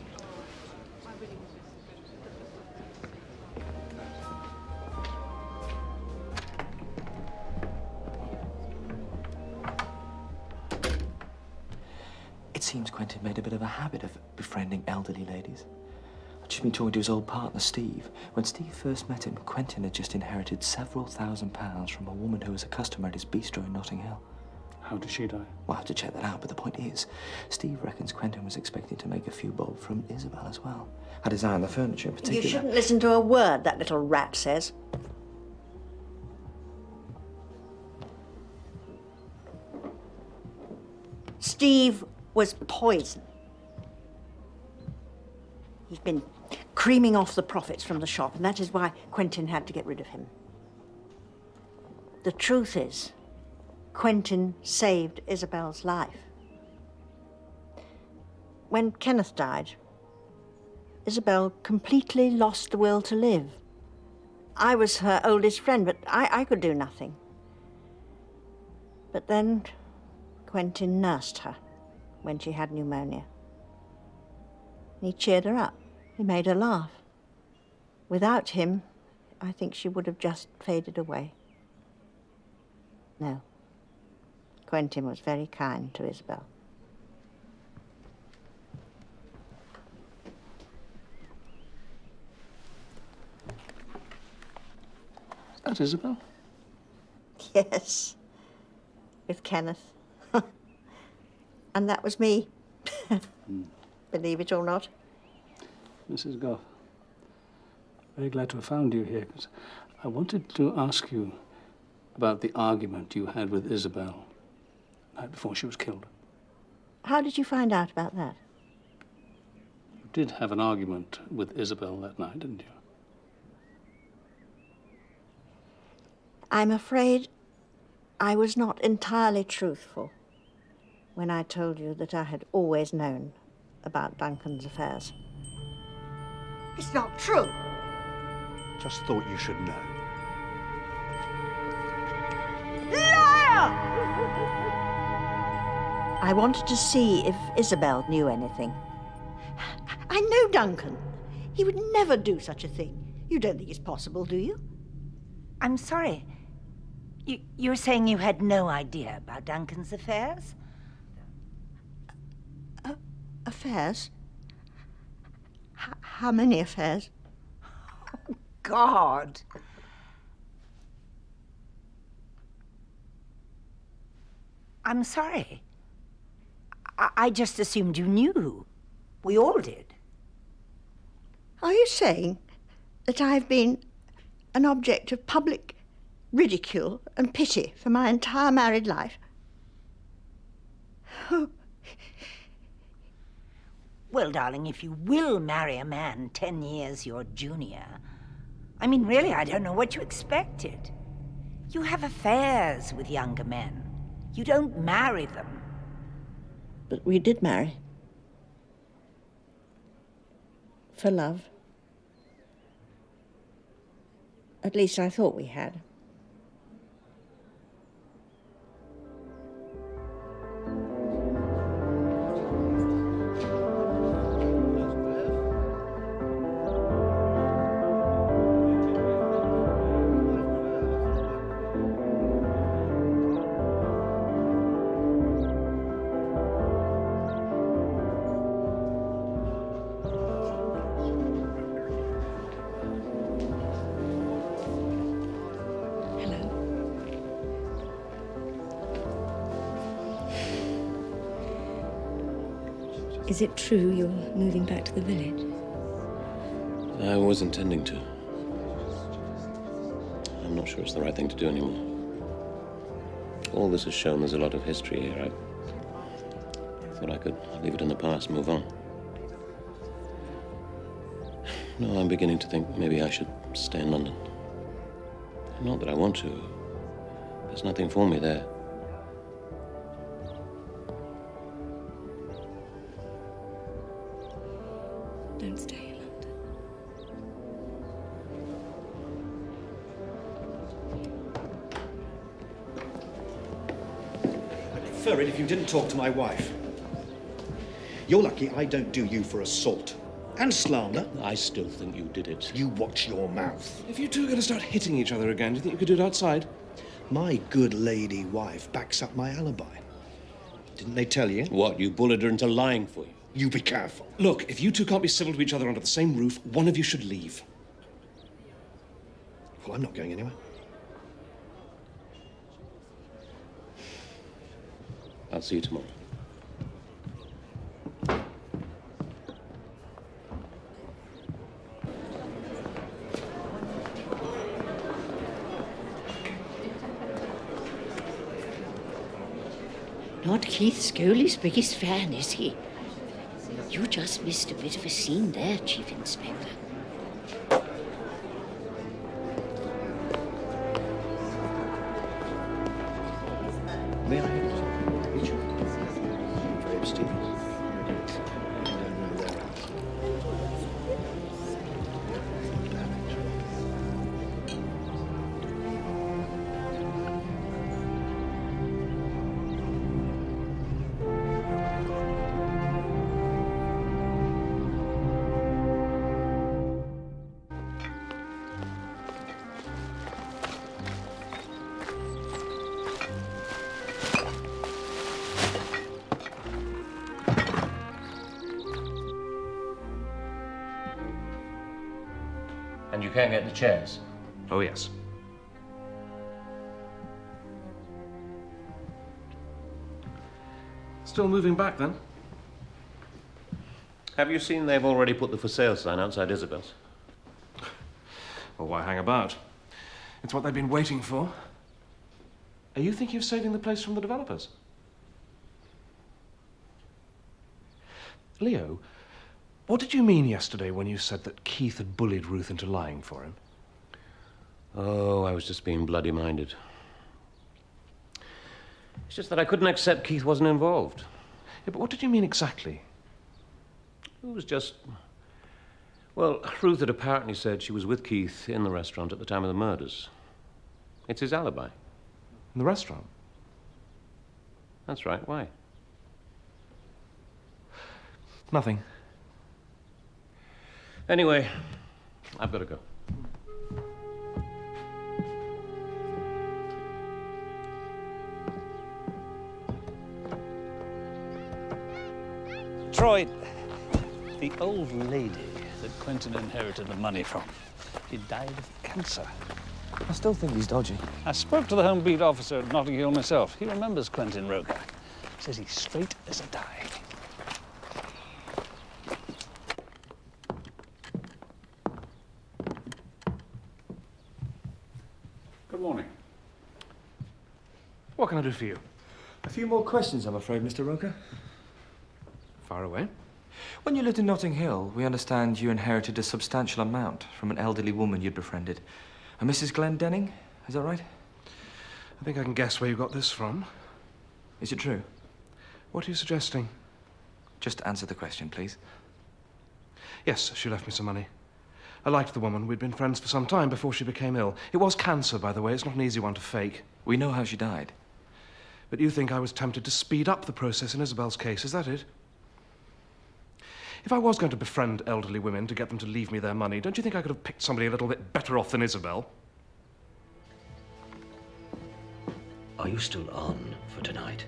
It seems Quentin made a bit of a habit of befriending elderly ladies. I've just been talking to his old partner, Steve. When Steve first met him, Quentin had just inherited several £1,000s from a woman who was a customer at his bistro in Notting Hill. How did she die? Well, I'll have to check that out, but the point is, Steve reckons Quentin was expecting to make a few bob from Isobel as well. Had his eye on the furniture in particular. You shouldn't listen to a word that little rat says. Steve was poison. He's been creaming off the profits from the shop, and that is why Quentin had to get rid of him. The truth is, Quentin saved Isobel's life. When Kenneth died, Isobel completely lost the will to live. I was her oldest friend, but I could do nothing. But then Quentin nursed her when she had pneumonia. He cheered her up. He made her laugh. Without him, I think she would have just faded away. No. Quentin was very kind to Isobel. Is that Isobel? Yes. With Kenneth. And that was me. Believe it or not. Mrs. Goff, very glad to have found you here, because I wanted to ask you about the argument you had with Isobel the night before she was killed. How did you find out about that? You did have an argument with Isobel that night, didn't you? I'm afraid I was not entirely truthful when I told you that I had always known about Duncan's affairs. It's not true. Just thought you should know. Liar! I wanted to see if Isobel knew anything. I know Duncan. He would never do such a thing. You don't think it's possible, do you? I'm sorry. You're saying you had no idea about Duncan's affairs? Affairs? How many affairs? Oh, God. I'm sorry. I just assumed you knew. We all did. Are you saying that I've been an object of public ridicule and pity for my entire married life? Oh. Well, darling, if you will marry a man 10 years your junior, I mean, really, I don't know what you expected. You have affairs with younger men. You don't marry them. But we did marry. For love. At least I thought we had. Is it true you're moving back to the village? I was intending to. I'm not sure it's the right thing to do anymore. All this has shown there's a lot of history here. I thought I could leave it in the past and move on. No, I'm beginning to think maybe I should Stay in London. Not that I want to. There's nothing for me there. Don't stay in London. I'd prefer it if you didn't talk to my wife. You're lucky I don't do you for assault. And slander. I still think you did it. You watch your mouth. If you two are going to start hitting each other again, do you think you could do it outside? My good lady wife backs up my alibi. Didn't they tell you? What, you bullied her into lying for you? You be careful. Look, if you two can't be civil to each other under the same roof, one of you should leave. Well, I'm not going anywhere. I'll see you tomorrow. Not Keith Scholey's biggest fan, is he? You just missed a bit of a scene there, Chief Inspector. May I have it? Each? Very mysterious. And you can't get the chairs? Oh, yes. Still moving back, then? Have you seen they've already put the for sale sign outside Isabel's? Well, why hang about? It's what they've been waiting for. Are you thinking of saving the place from the developers? Leo, what did you mean yesterday when you said that Keith had bullied Ruth into lying for him? Oh, I was just being bloody-minded. It's just that I couldn't accept Keith wasn't involved. Yeah, but what did you mean exactly? It was just... Well, Ruth had apparently said she was with Keith in the restaurant at the time of the murders. It's his alibi. In the restaurant? That's right. Why? Nothing. Anyway, I've got to go. Troy, the old lady that Quentin inherited the money from, she died of cancer. I still think he's dodgy. I spoke to the Home Beat officer at Notting Hill myself. He remembers Quentin Roker. Says he's straight as a die. Good morning. What can I do for you? A few more questions, I'm afraid, Mr. Roker. Far away. When you lived in Notting Hill, we understand you inherited a substantial amount from an elderly woman you'd befriended. A Mrs. Glendenning, is that right? I think I can guess where you got this from. Is it true? What are you suggesting? Just answer the question, please. Yes, she left me some money. I liked the woman. We'd been friends for some time before she became ill. It was cancer, by the way. It's not an easy one to fake. We know how she died. But you think I was tempted to speed up the process in Isabel's case, is that it? If I was going to befriend elderly women to get them to leave me their money, don't you think I could have picked somebody a little bit better off than Isobel? Are you still on for tonight?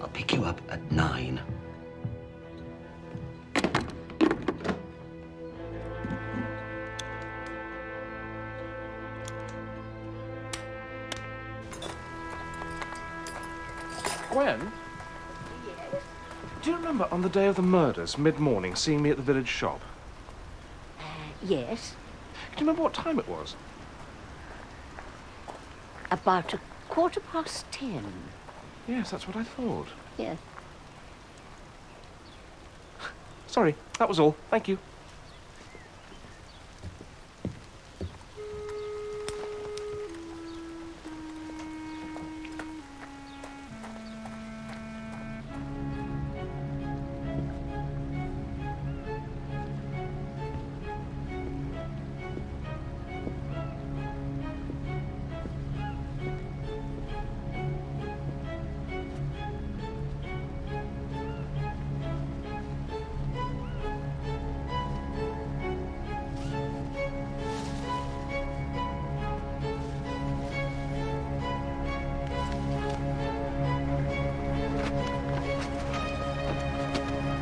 I'll pick you up at 9. Gwen? Do you remember on the day of the murders, mid-morning, seeing me at the village shop? Yes. Do you remember what time it was? About 10:15. Yes, that's what I thought. Yes. Sorry, that was all. Thank you.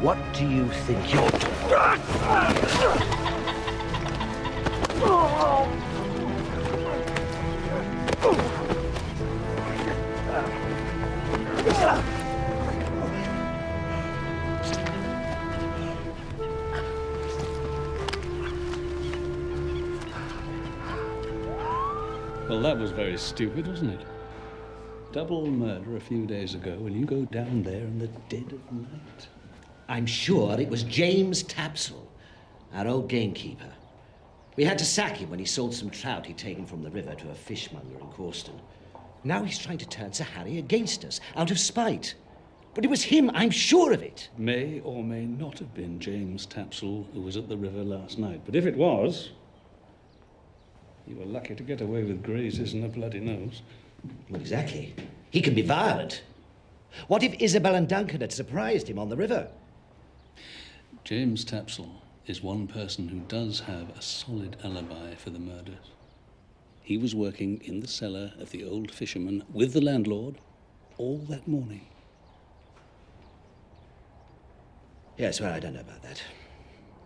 What do you think you're doing? Well, that was very stupid, wasn't it? Double murder a few days ago, and you go down there in the dead of night. I'm sure it was James Tapsell, our old gamekeeper. We had to sack him when he sold some trout he'd taken from the river to a fishmonger in Corston. Now he's trying to turn Sir Harry against us, out of spite. But it was him, I'm sure of it. May or may not have been James Tapsell who was at the river last night. But if it was, you were lucky to get away with grazes and a bloody nose. Well, exactly. He can be violent. What if Isobel and Duncan had surprised him on the river? James Tapsell is one person who does have a solid alibi for the murders. He was working in the cellar of the Old Fisherman with the landlord all that morning. Yes, well, I don't know about that.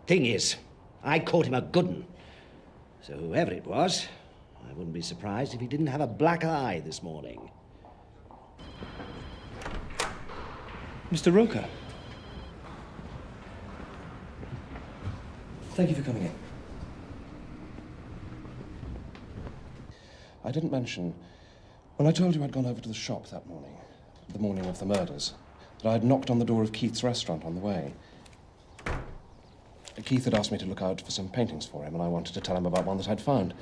Thing is, I caught him a good one. So whoever it was, I wouldn't be surprised if he didn't have a black eye this morning. Mr. Roker. Thank you for coming in. I didn't mention, when I told you I'd gone over to the shop that morning, the morning of the murders, that I'd knocked on the door of Keith's restaurant on the way. Keith had asked me to look out for some paintings for him, and I wanted to tell him about one that I'd found.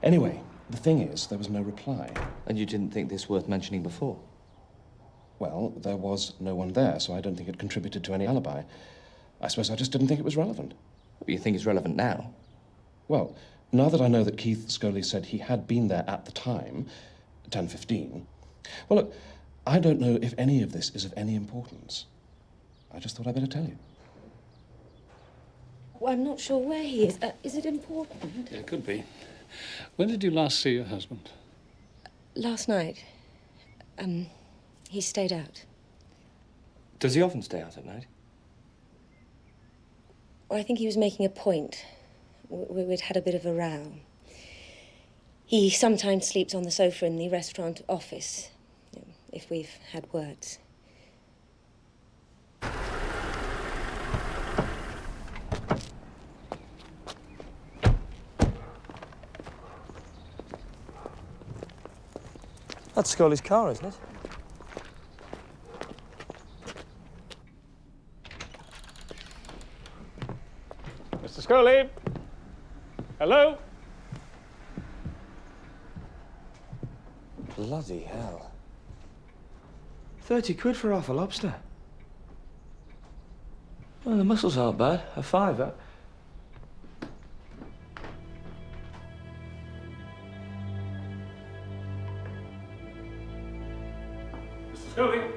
Anyway, the thing is, there was no reply. And you didn't think this worth mentioning before? Well, there was no one there, so I don't think it contributed to any alibi. I suppose I just didn't think it was relevant. But you think it's relevant now? Well, now that I know that Keith Scholey said he had been there at the time, 10:15, well, look, I don't know if any of this is of any importance. I just thought I'd better tell you. Well, I'm not sure where he is. Is it important? Yeah, it could be. When did you last see your husband? Last night. He stayed out. Does he often stay out at night? Well, I think he was making a point. We'd had a bit of a row. He sometimes sleeps on the sofa in the restaurant office, if we've had words. That's Scholey's car, isn't it? Mr. Scholey? Hello? Bloody hell. 30 quid for half a lobster. Well, the mussels aren't bad. A fiver. Mr. Scholey?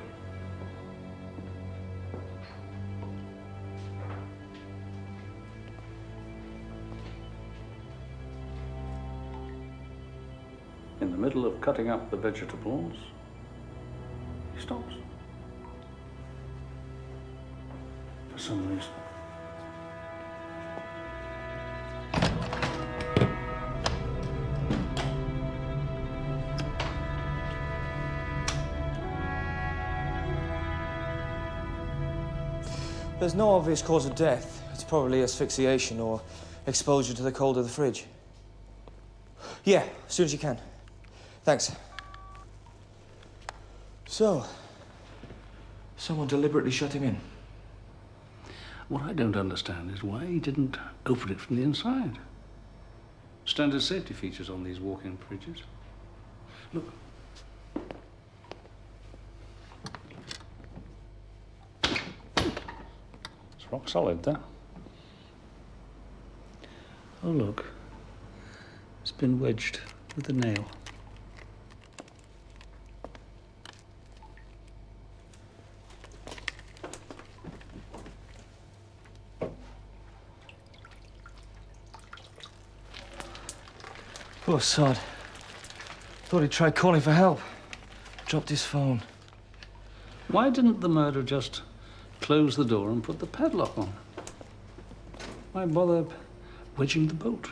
In the middle of cutting up the vegetables, he stops. For some reason. There's no obvious cause of death. It's probably asphyxiation or exposure to the cold of the fridge. Yeah, as soon as you can. Thanks. So, someone deliberately shut him in. What I don't understand is why he didn't open it from the inside. Standard safety features on these walk-in fridges. Look. It's rock solid, that. Oh, look. It's been wedged with a nail. Poor sod. Thought he'd tried calling for help. Dropped his phone. Why didn't the murderer just close the door and put the padlock on. Why bother wedging the bolt?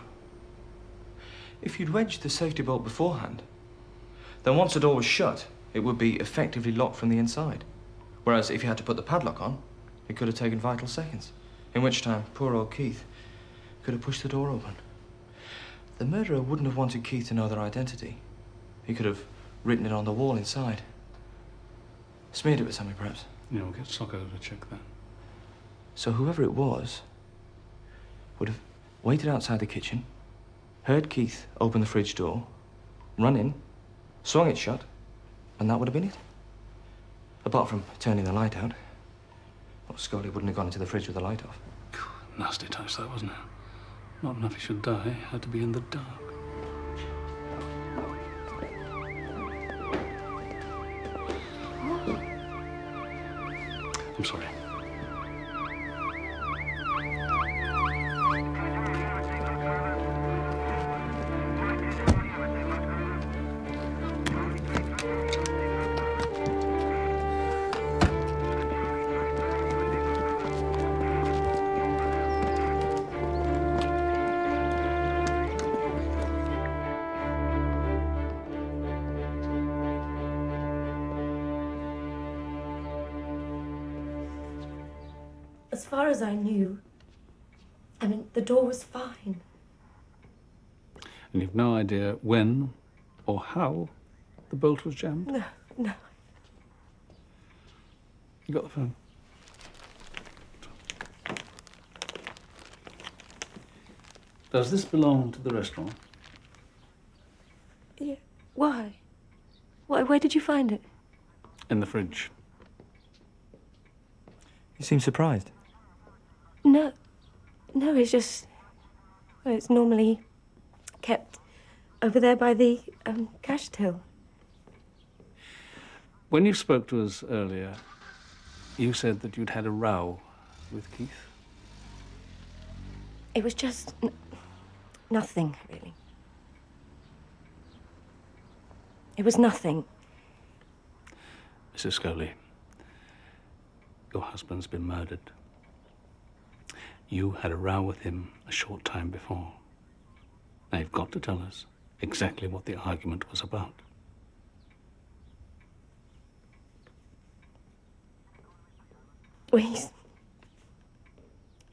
If you'd wedged the safety bolt beforehand, then once the door was shut, it would be effectively locked from the inside. Whereas if you had to put the padlock on, it could have taken vital seconds, in which time poor old Keith could have pushed the door open. The murderer wouldn't have wanted Keith to know their identity. He could have written it on the wall inside. Smeared it with something, perhaps. Yeah, we'll get Socko to check that. So whoever it was would have waited outside the kitchen, heard Keith open the fridge door, run in, swung it shut, and that would have been it. Apart from turning the light out. Well, Scholey wouldn't have gone into the fridge with the light off. Nasty touch, that, wasn't it? Not enough he should die, had to be in the dark. I'm sorry. As far as I knew, I mean, the door was fine. And you've no idea when or how the bolt was jammed? No, no. You got the phone? Does this belong to the restaurant? Yeah. Why? Where did you find it? In the fridge. You seem surprised. No. No, it's just... Well, it's normally kept over there by the cash till. When you spoke to us earlier, you said that you'd had a row with Keith. It was just nothing, really. It was nothing. Mrs. Scholey, your husband's been murdered. You had a row with him a short time before. Now you've got to tell us exactly what the argument was about. Well, he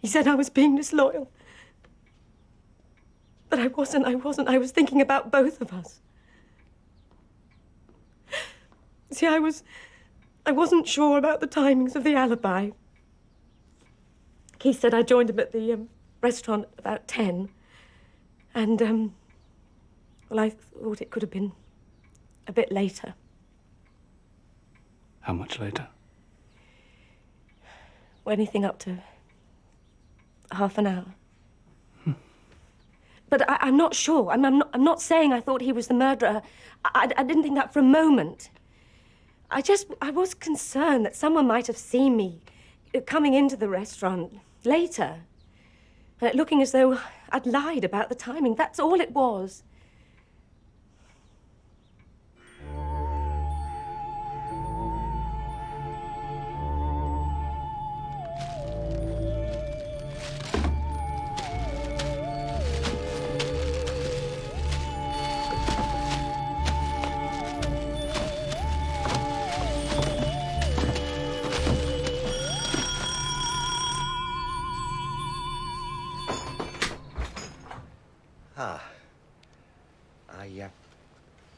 said I was being disloyal. But I wasn't. I was thinking about both of us. See, I wasn't sure about the timings of the alibi. Keith said I joined him at the restaurant about 10. And, well, I thought it could have been a bit later. How much later? Well, anything up to half an hour. But I'm not sure. I'm not saying I thought he was the murderer. I didn't think that for a moment. I was concerned that someone might have seen me coming into the restaurant later, looking as though I'd lied about the timing. That's all it was.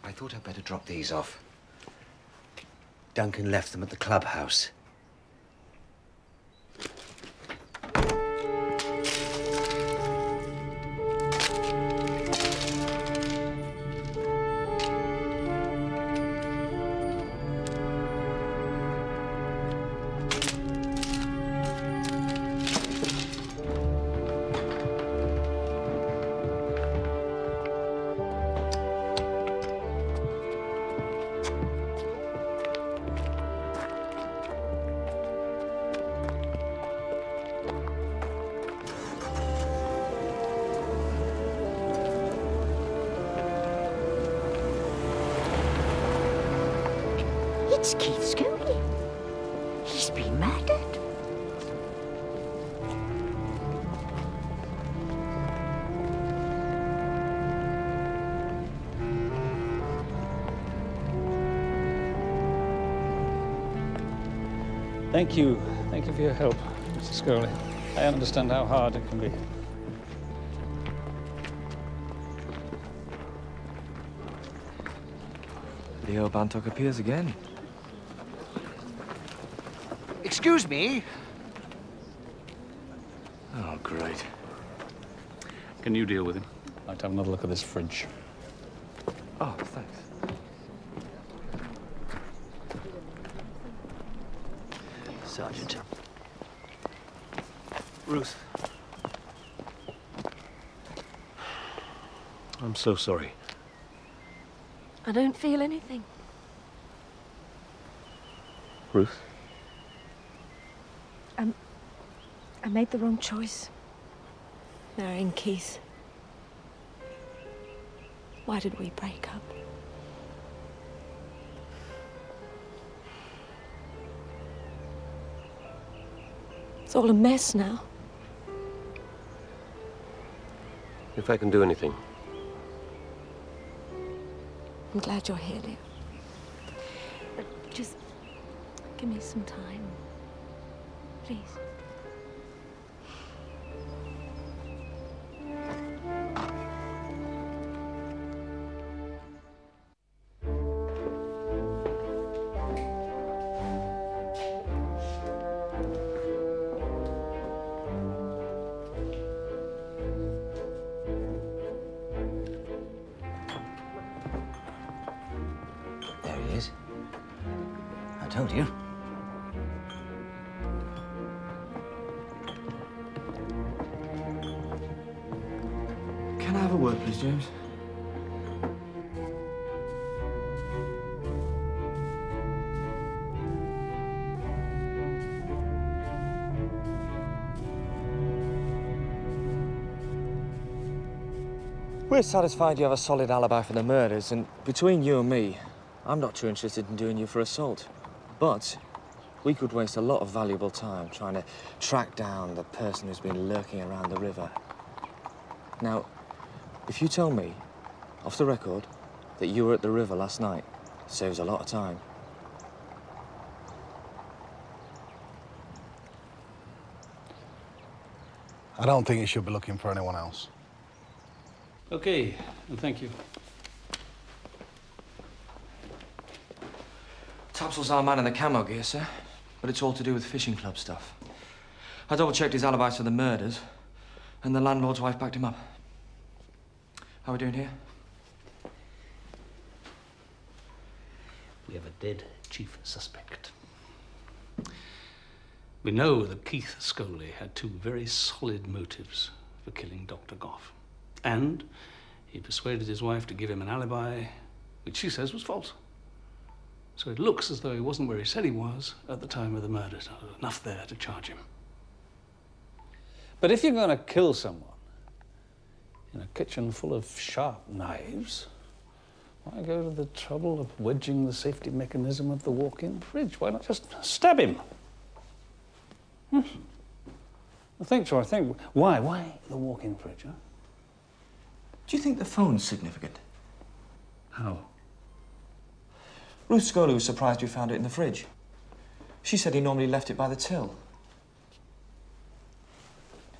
I thought I'd better drop these off. Duncan left them at the clubhouse. It's Keith Scholey. He's been murdered. Thank you. Thank you for your help, Mr. Scholey. I understand how hard it can be. Leo Bantock appears again. Excuse me? Oh, great. Can you deal with him? I'd like to have another look at this fridge. Oh, thanks. Sergeant. Ruth. I'm so sorry. I don't feel anything. Ruth? I made the wrong choice. Marrying Keith. Why did we break up? It's all a mess now. If I can do anything. I'm glad you're here, Leo. But just give me some time. Please. There he is. I told you. Can I have a word, please, James? We're satisfied you have a solid alibi for the murders, and between you and me, I'm not too interested in doing you for assault. But we could waste a lot of valuable time trying to track down the person who's been lurking around the river. Now, if you tell me, off the record, that you were at the river last night, it saves a lot of time. I don't think you should be looking for anyone else. Okay, and thank you. Tapsel's our man in the camo gear, sir, but it's all to do with fishing club stuff. I double-checked his alibis for the murders, and the landlord's wife backed him up. How are we doing here? We have a dead chief suspect. We know that Keith Scholey had two very solid motives for killing Dr. Goff. And he persuaded his wife to give him an alibi, which she says was false. So it looks as though he wasn't where he said he was at the time of the murders. Enough there to charge him. But if you're going to kill someone in a kitchen full of sharp knives, why go to the trouble of wedging the safety mechanism of the walk-in fridge? Why not just stab him? I think so, I think. Why the walk-in fridge, huh? Do you think the phone's significant? How? Ruth Scholey was surprised we found it in the fridge. She said he normally left it by the till.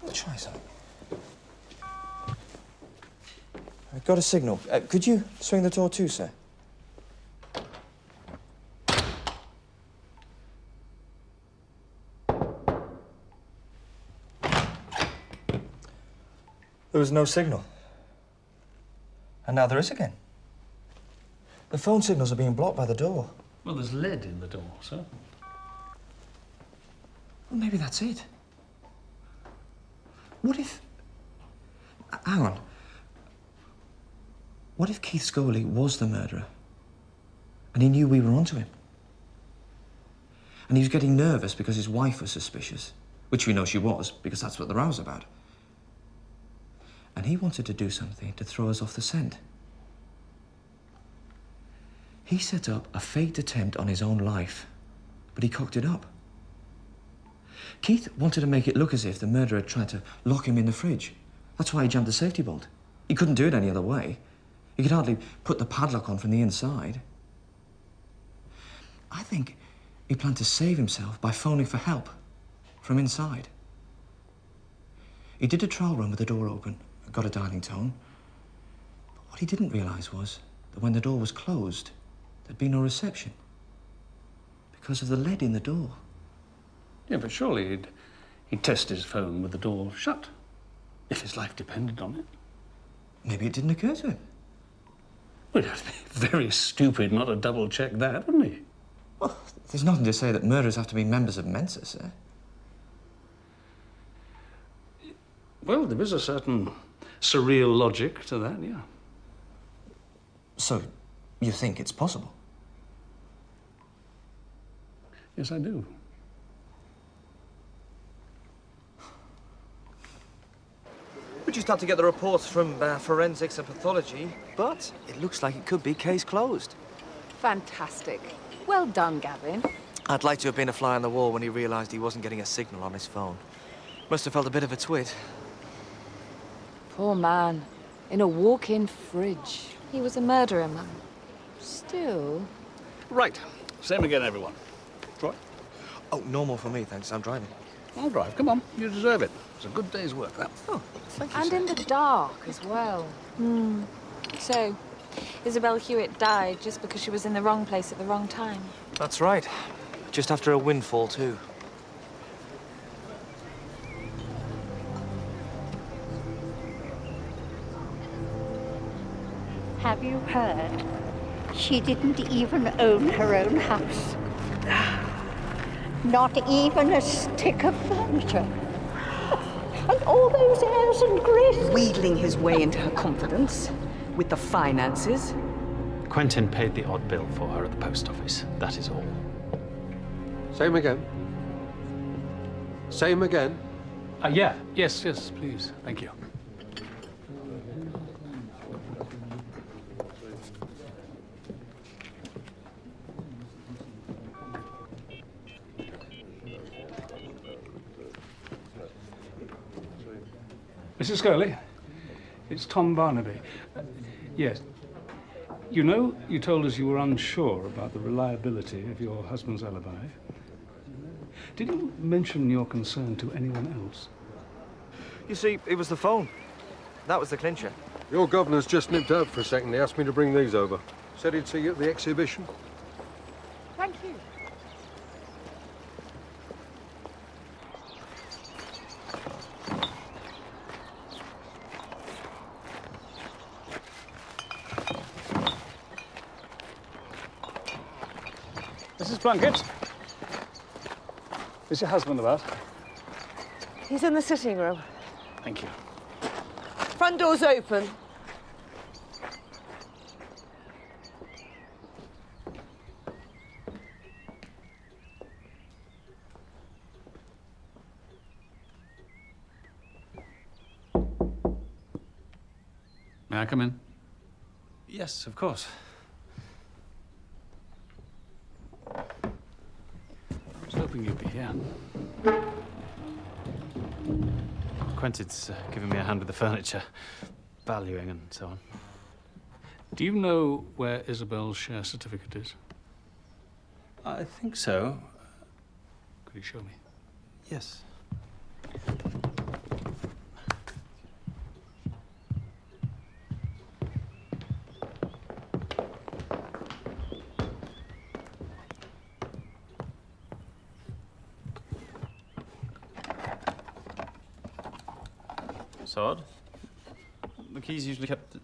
Let's try something. I've got a signal. Could you swing the door too, sir? There was no signal. And now there is again. The phone signals are being blocked by the door. Well, there's lead in the door, sir. Well, maybe that's it. What if... Hang on. What if Keith Scholey was the murderer? And he knew we were onto him? And he was getting nervous because his wife was suspicious, which we know she was, because that's what the row's about. And he wanted to do something to throw us off the scent. He set up a faked attempt on his own life, but he cocked it up. Keith wanted to make it look as if the murderer had tried to lock him in the fridge. That's why he jammed the safety bolt. He couldn't do it any other way. He could hardly put the padlock on from the inside. I think He planned to save himself by phoning for help from inside. He did a trial run with the door open and got a dialing tone. But what he didn't realise was that when the door was closed, there'd be no reception because of the lead in the door. Yeah, but surely he'd test his phone with the door shut, if his life depended on it. Maybe it didn't occur to him. Well, he'd be very stupid not to double-check that, wouldn't he? Well, there's nothing to say that murderers have to be members of Mensa, sir. Well, there is a certain surreal logic to that, yeah. So, you think it's possible? Yes, I do. We just had to get the reports from forensics and pathology, but it looks like it could be case closed. Fantastic. Well done, Gavin. I'd like to have been a fly on the wall when he realised he wasn't getting a signal on his phone. Must have felt a bit of a twit. Poor man. In a walk-in fridge. He was a murderer, man. Still... Right. Same again, everyone. Troy? Oh, normal for me, thanks. I'm driving. I'll drive. Come on. You deserve it. It's a good day's work, that. Oh, thank you, And sir. in the dark as well. So, Isobel Hewitt died just because she was in the wrong place at the wrong time. That's right. Just after a windfall, too. Have you heard? She didn't even own her own house. Not even a stick of furniture. And all those airs and graces. Wheedling his way into her confidence with the finances. Quentin paid the odd bill for her at the post office. That is all. Same again. Same again. Yeah. Yes, please. Thank you. Mrs. Scholey, it's Tom Barnaby. Yes. You know, you told us you were unsure about the reliability of your husband's alibi. Did you mention your concern to anyone else? You see, it was the phone. That was the clincher. Your governor's just nipped out for a second. He asked me to bring these over. Said he'd see you at the exhibition. Thank you. Mrs. Plunkett? Is your husband about? He's in the sitting room. Thank you. Front door's open. May I come in? Yes, of course. I was hoping you'd be here. Quentin's given me a hand with the furniture, valuing and so on. Do you know where Isabel's share certificate is? I think so. Could you show me? Yes. It's odd. The key's usually kept...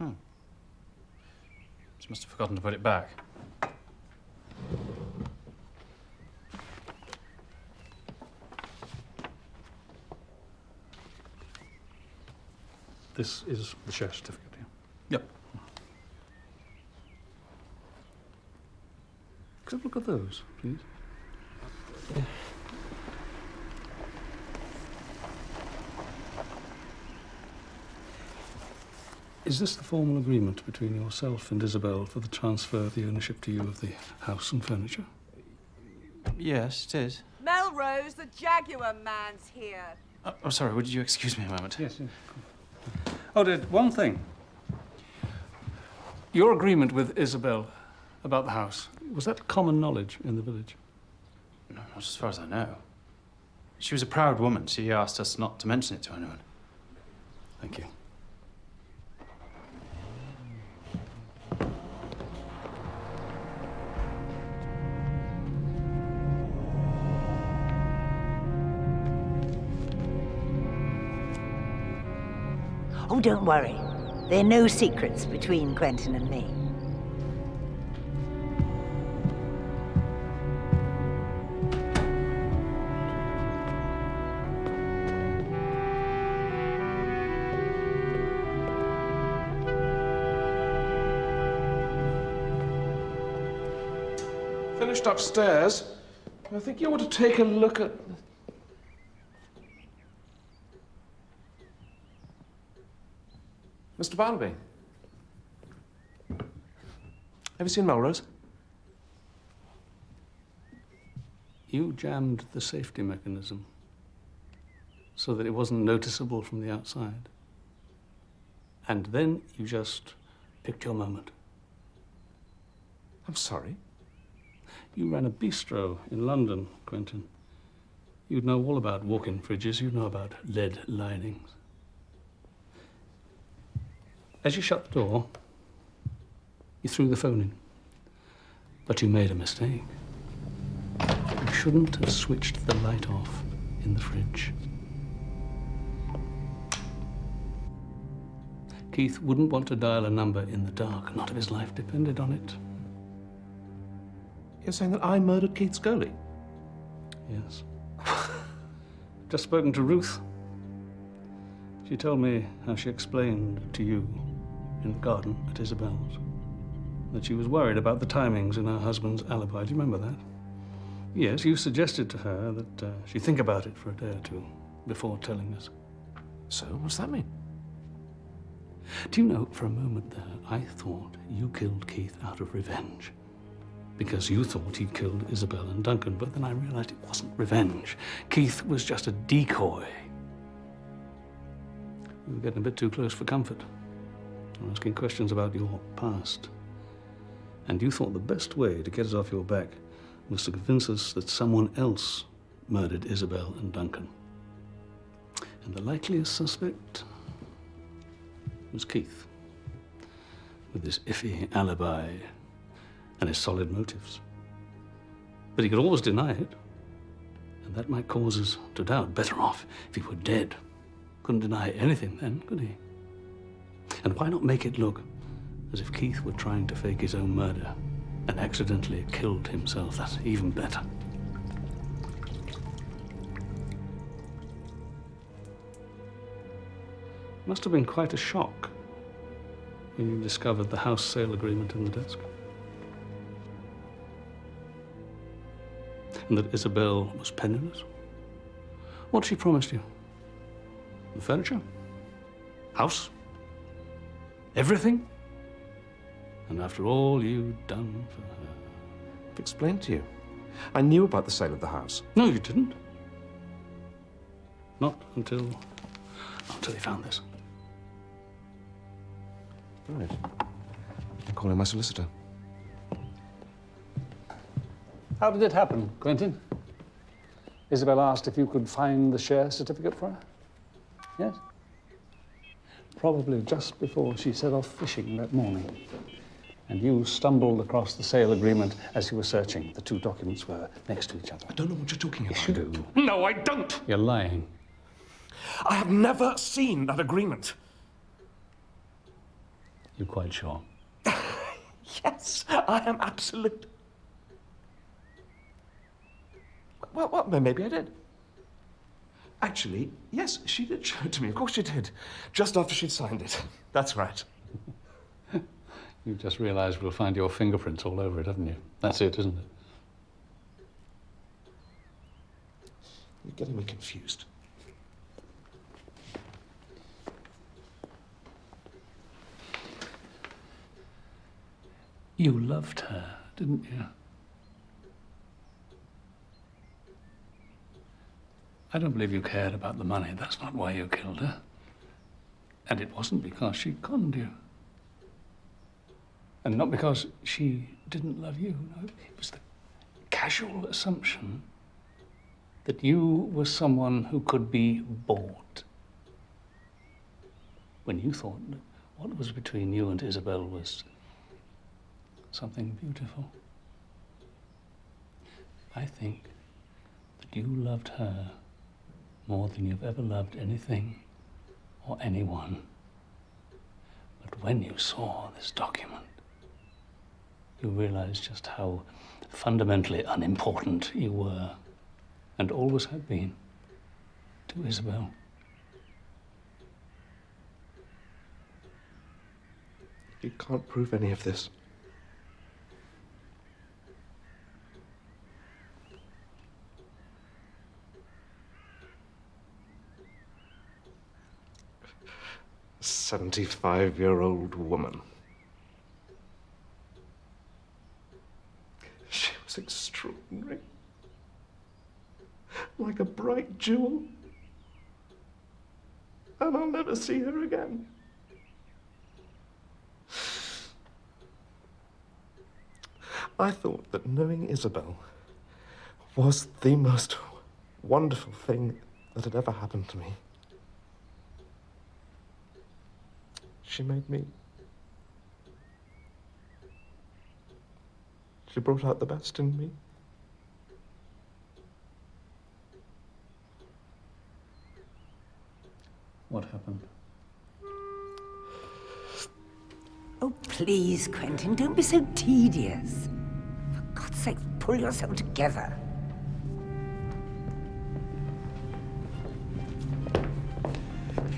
She must have forgotten to put it back. This is the share certificate, yeah? Yep. Could I have a look at those, please? Yeah. Is this the formal agreement between yourself and Isobel for the transfer of the ownership to you of the house and furniture? Yes, it is. Melrose, the Jaguar man's here. Oh, sorry, would you excuse me a moment? Yes. Oh, one thing. Your agreement with Isobel about the house. Was that common knowledge in the village? No, not as far as I know. She was a proud woman. She asked us not to mention it to anyone. Thank you. Oh, don't worry. There are no secrets between Quentin and me. Finished upstairs. I think you ought to take a look at... Mr. Barnaby. Have you seen Melrose? You jammed the safety mechanism so that it wasn't noticeable from the outside. And then you just picked your moment. I'm sorry? You ran a bistro in London, Quentin. You'd know all about walk-in fridges, you'd know about lead linings. As you shut the door, you threw the phone in. But you made a mistake. You shouldn't have switched the light off in the fridge. Keith wouldn't want to dial a number in the dark, not if his life depended on it. You're saying that I murdered Keith Scholey? Yes. Just spoken to Ruth. She told me how she explained to you in the garden at Isabel's that she was worried about the timings in her husband's alibi. Do you remember that? Yes, you suggested to her that she think about it for a day or two before telling us. So, what's that mean? Do you know, for a moment there, I thought you killed Keith out of revenge. Because you thought he'd killed Isobel and Duncan, but then I realized it wasn't revenge. Keith was just a decoy. You were getting a bit too close for comfort. Asking questions about your past. And you thought the best way to get us off your back was to convince us that someone else murdered Isobel and Duncan. And the likeliest suspect was Keith, with his iffy alibi and his solid motives. But he could always deny it, and that might cause us to doubt. Better off if he were dead. Couldn't deny anything then, could he? And why not make it look as if Keith were trying to fake his own murder and accidentally killed himself? That's even better. Must have been quite a shock when you discovered the house sale agreement in the desk. And that Isobel was penniless. What she promised you? The furniture? House? Everything? And after all you'd done for her. I've explained to you. I knew about the sale of the house. No, you didn't. Not until he found this. Right. I'm calling my solicitor. How did it happen, Quentin? Isobel asked if you could find the share certificate for her? Yes? Probably just before she set off fishing that morning. And you stumbled across the sale agreement as you were searching. The two documents were next to each other. I don't know what you're talking about. Yes, you do. No, I don't! You're lying. I have never seen that agreement. You're quite sure? Yes, I am absolute. Well, maybe I did. Actually, yes, she did show it to me. Of course she did. Just after she'd signed it. That's right. You've just realized we'll find your fingerprints all over it, haven't you? That's it, isn't it? You're getting me confused. You loved her, didn't you? I don't believe you cared about the money. That's not why you killed her. And it wasn't because she conned you. And not because she didn't love you. No, it was the casual assumption that you were someone who could be bought. When you thought that what was between you and Isobel was something beautiful. I think that you loved her more than you've ever loved anything or anyone. But when you saw this document, you realized just how fundamentally unimportant you were, and always had been, to Isobel. You can't prove any of this. A 75-year-old woman. She was extraordinary. Like a bright jewel. And I'll never see her again. I thought that knowing Isobel was the most wonderful thing that had ever happened to me. She made me. She brought out the best in me. What happened? Oh, please, Quentin, don't be so tedious. For God's sake, pull yourself together.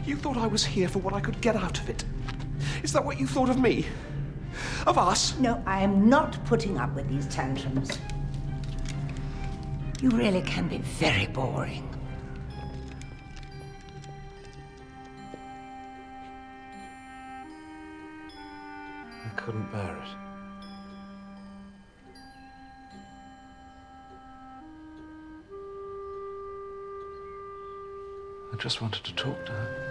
You thought I was here for what I could get out of it. Is that what you thought of me? Of us? No, I am not putting up with these tantrums. You really can be very boring. I couldn't bear it. I just wanted to talk to her.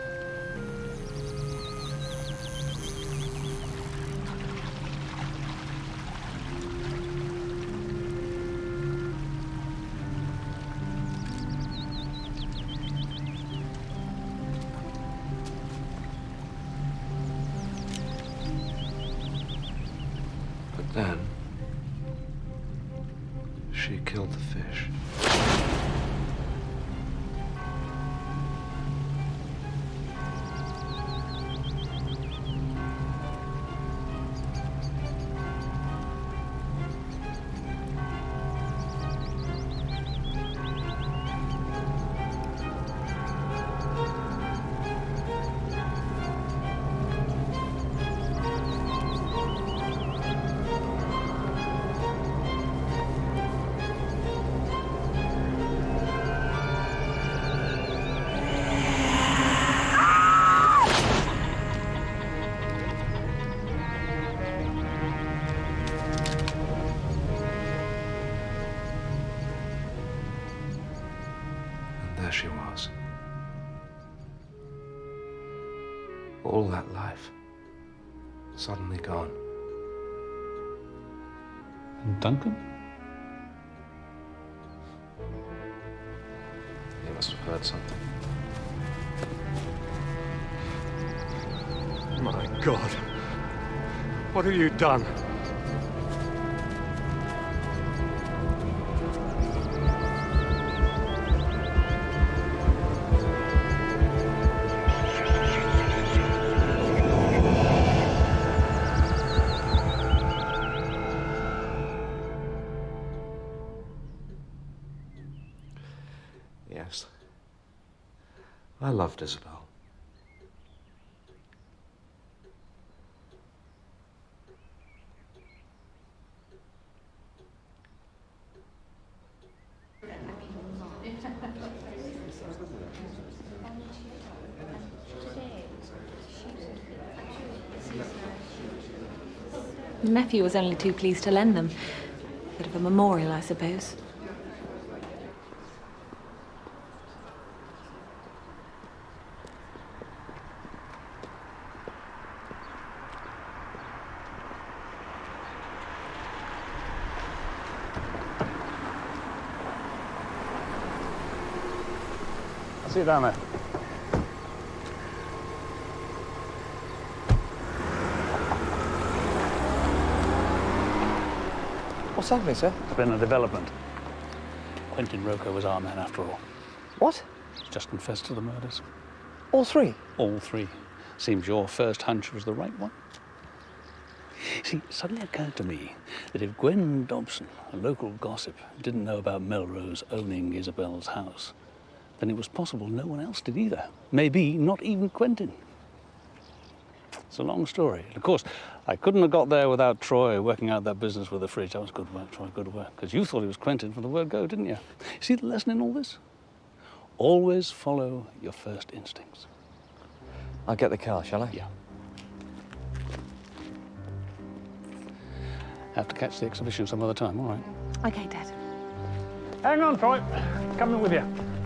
But then, she killed the fish. There she was. All that life, suddenly gone. And Duncan? He must have heard something. My God. What have you done? Yes. I loved Isobel. The nephew was only too pleased to lend them. Bit of a memorial, I suppose. I'll see you down there. What's happening, sir? There's been a development. Quentin Rocco was our man after all. What? He's just confessed to the murders. All three? All three. Seems your first hunch was the right one. See, it suddenly occurred to me that if Gwen Dobson, a local gossip, didn't know about Melrose owning Isabel's house, then it was possible no one else did either. Maybe not even Quentin. It's a long story. And of course, I couldn't have got there without Troy working out that business with the fridge. That was good work, Troy, good work. Because you thought it was Quentin from the word go, didn't you? See the lesson in all this? Always follow your first instincts. I'll get the car, shall I? Yeah. Have to catch the exhibition some other time, all right? Okay, Dad. Hang on, Troy. Coming with you.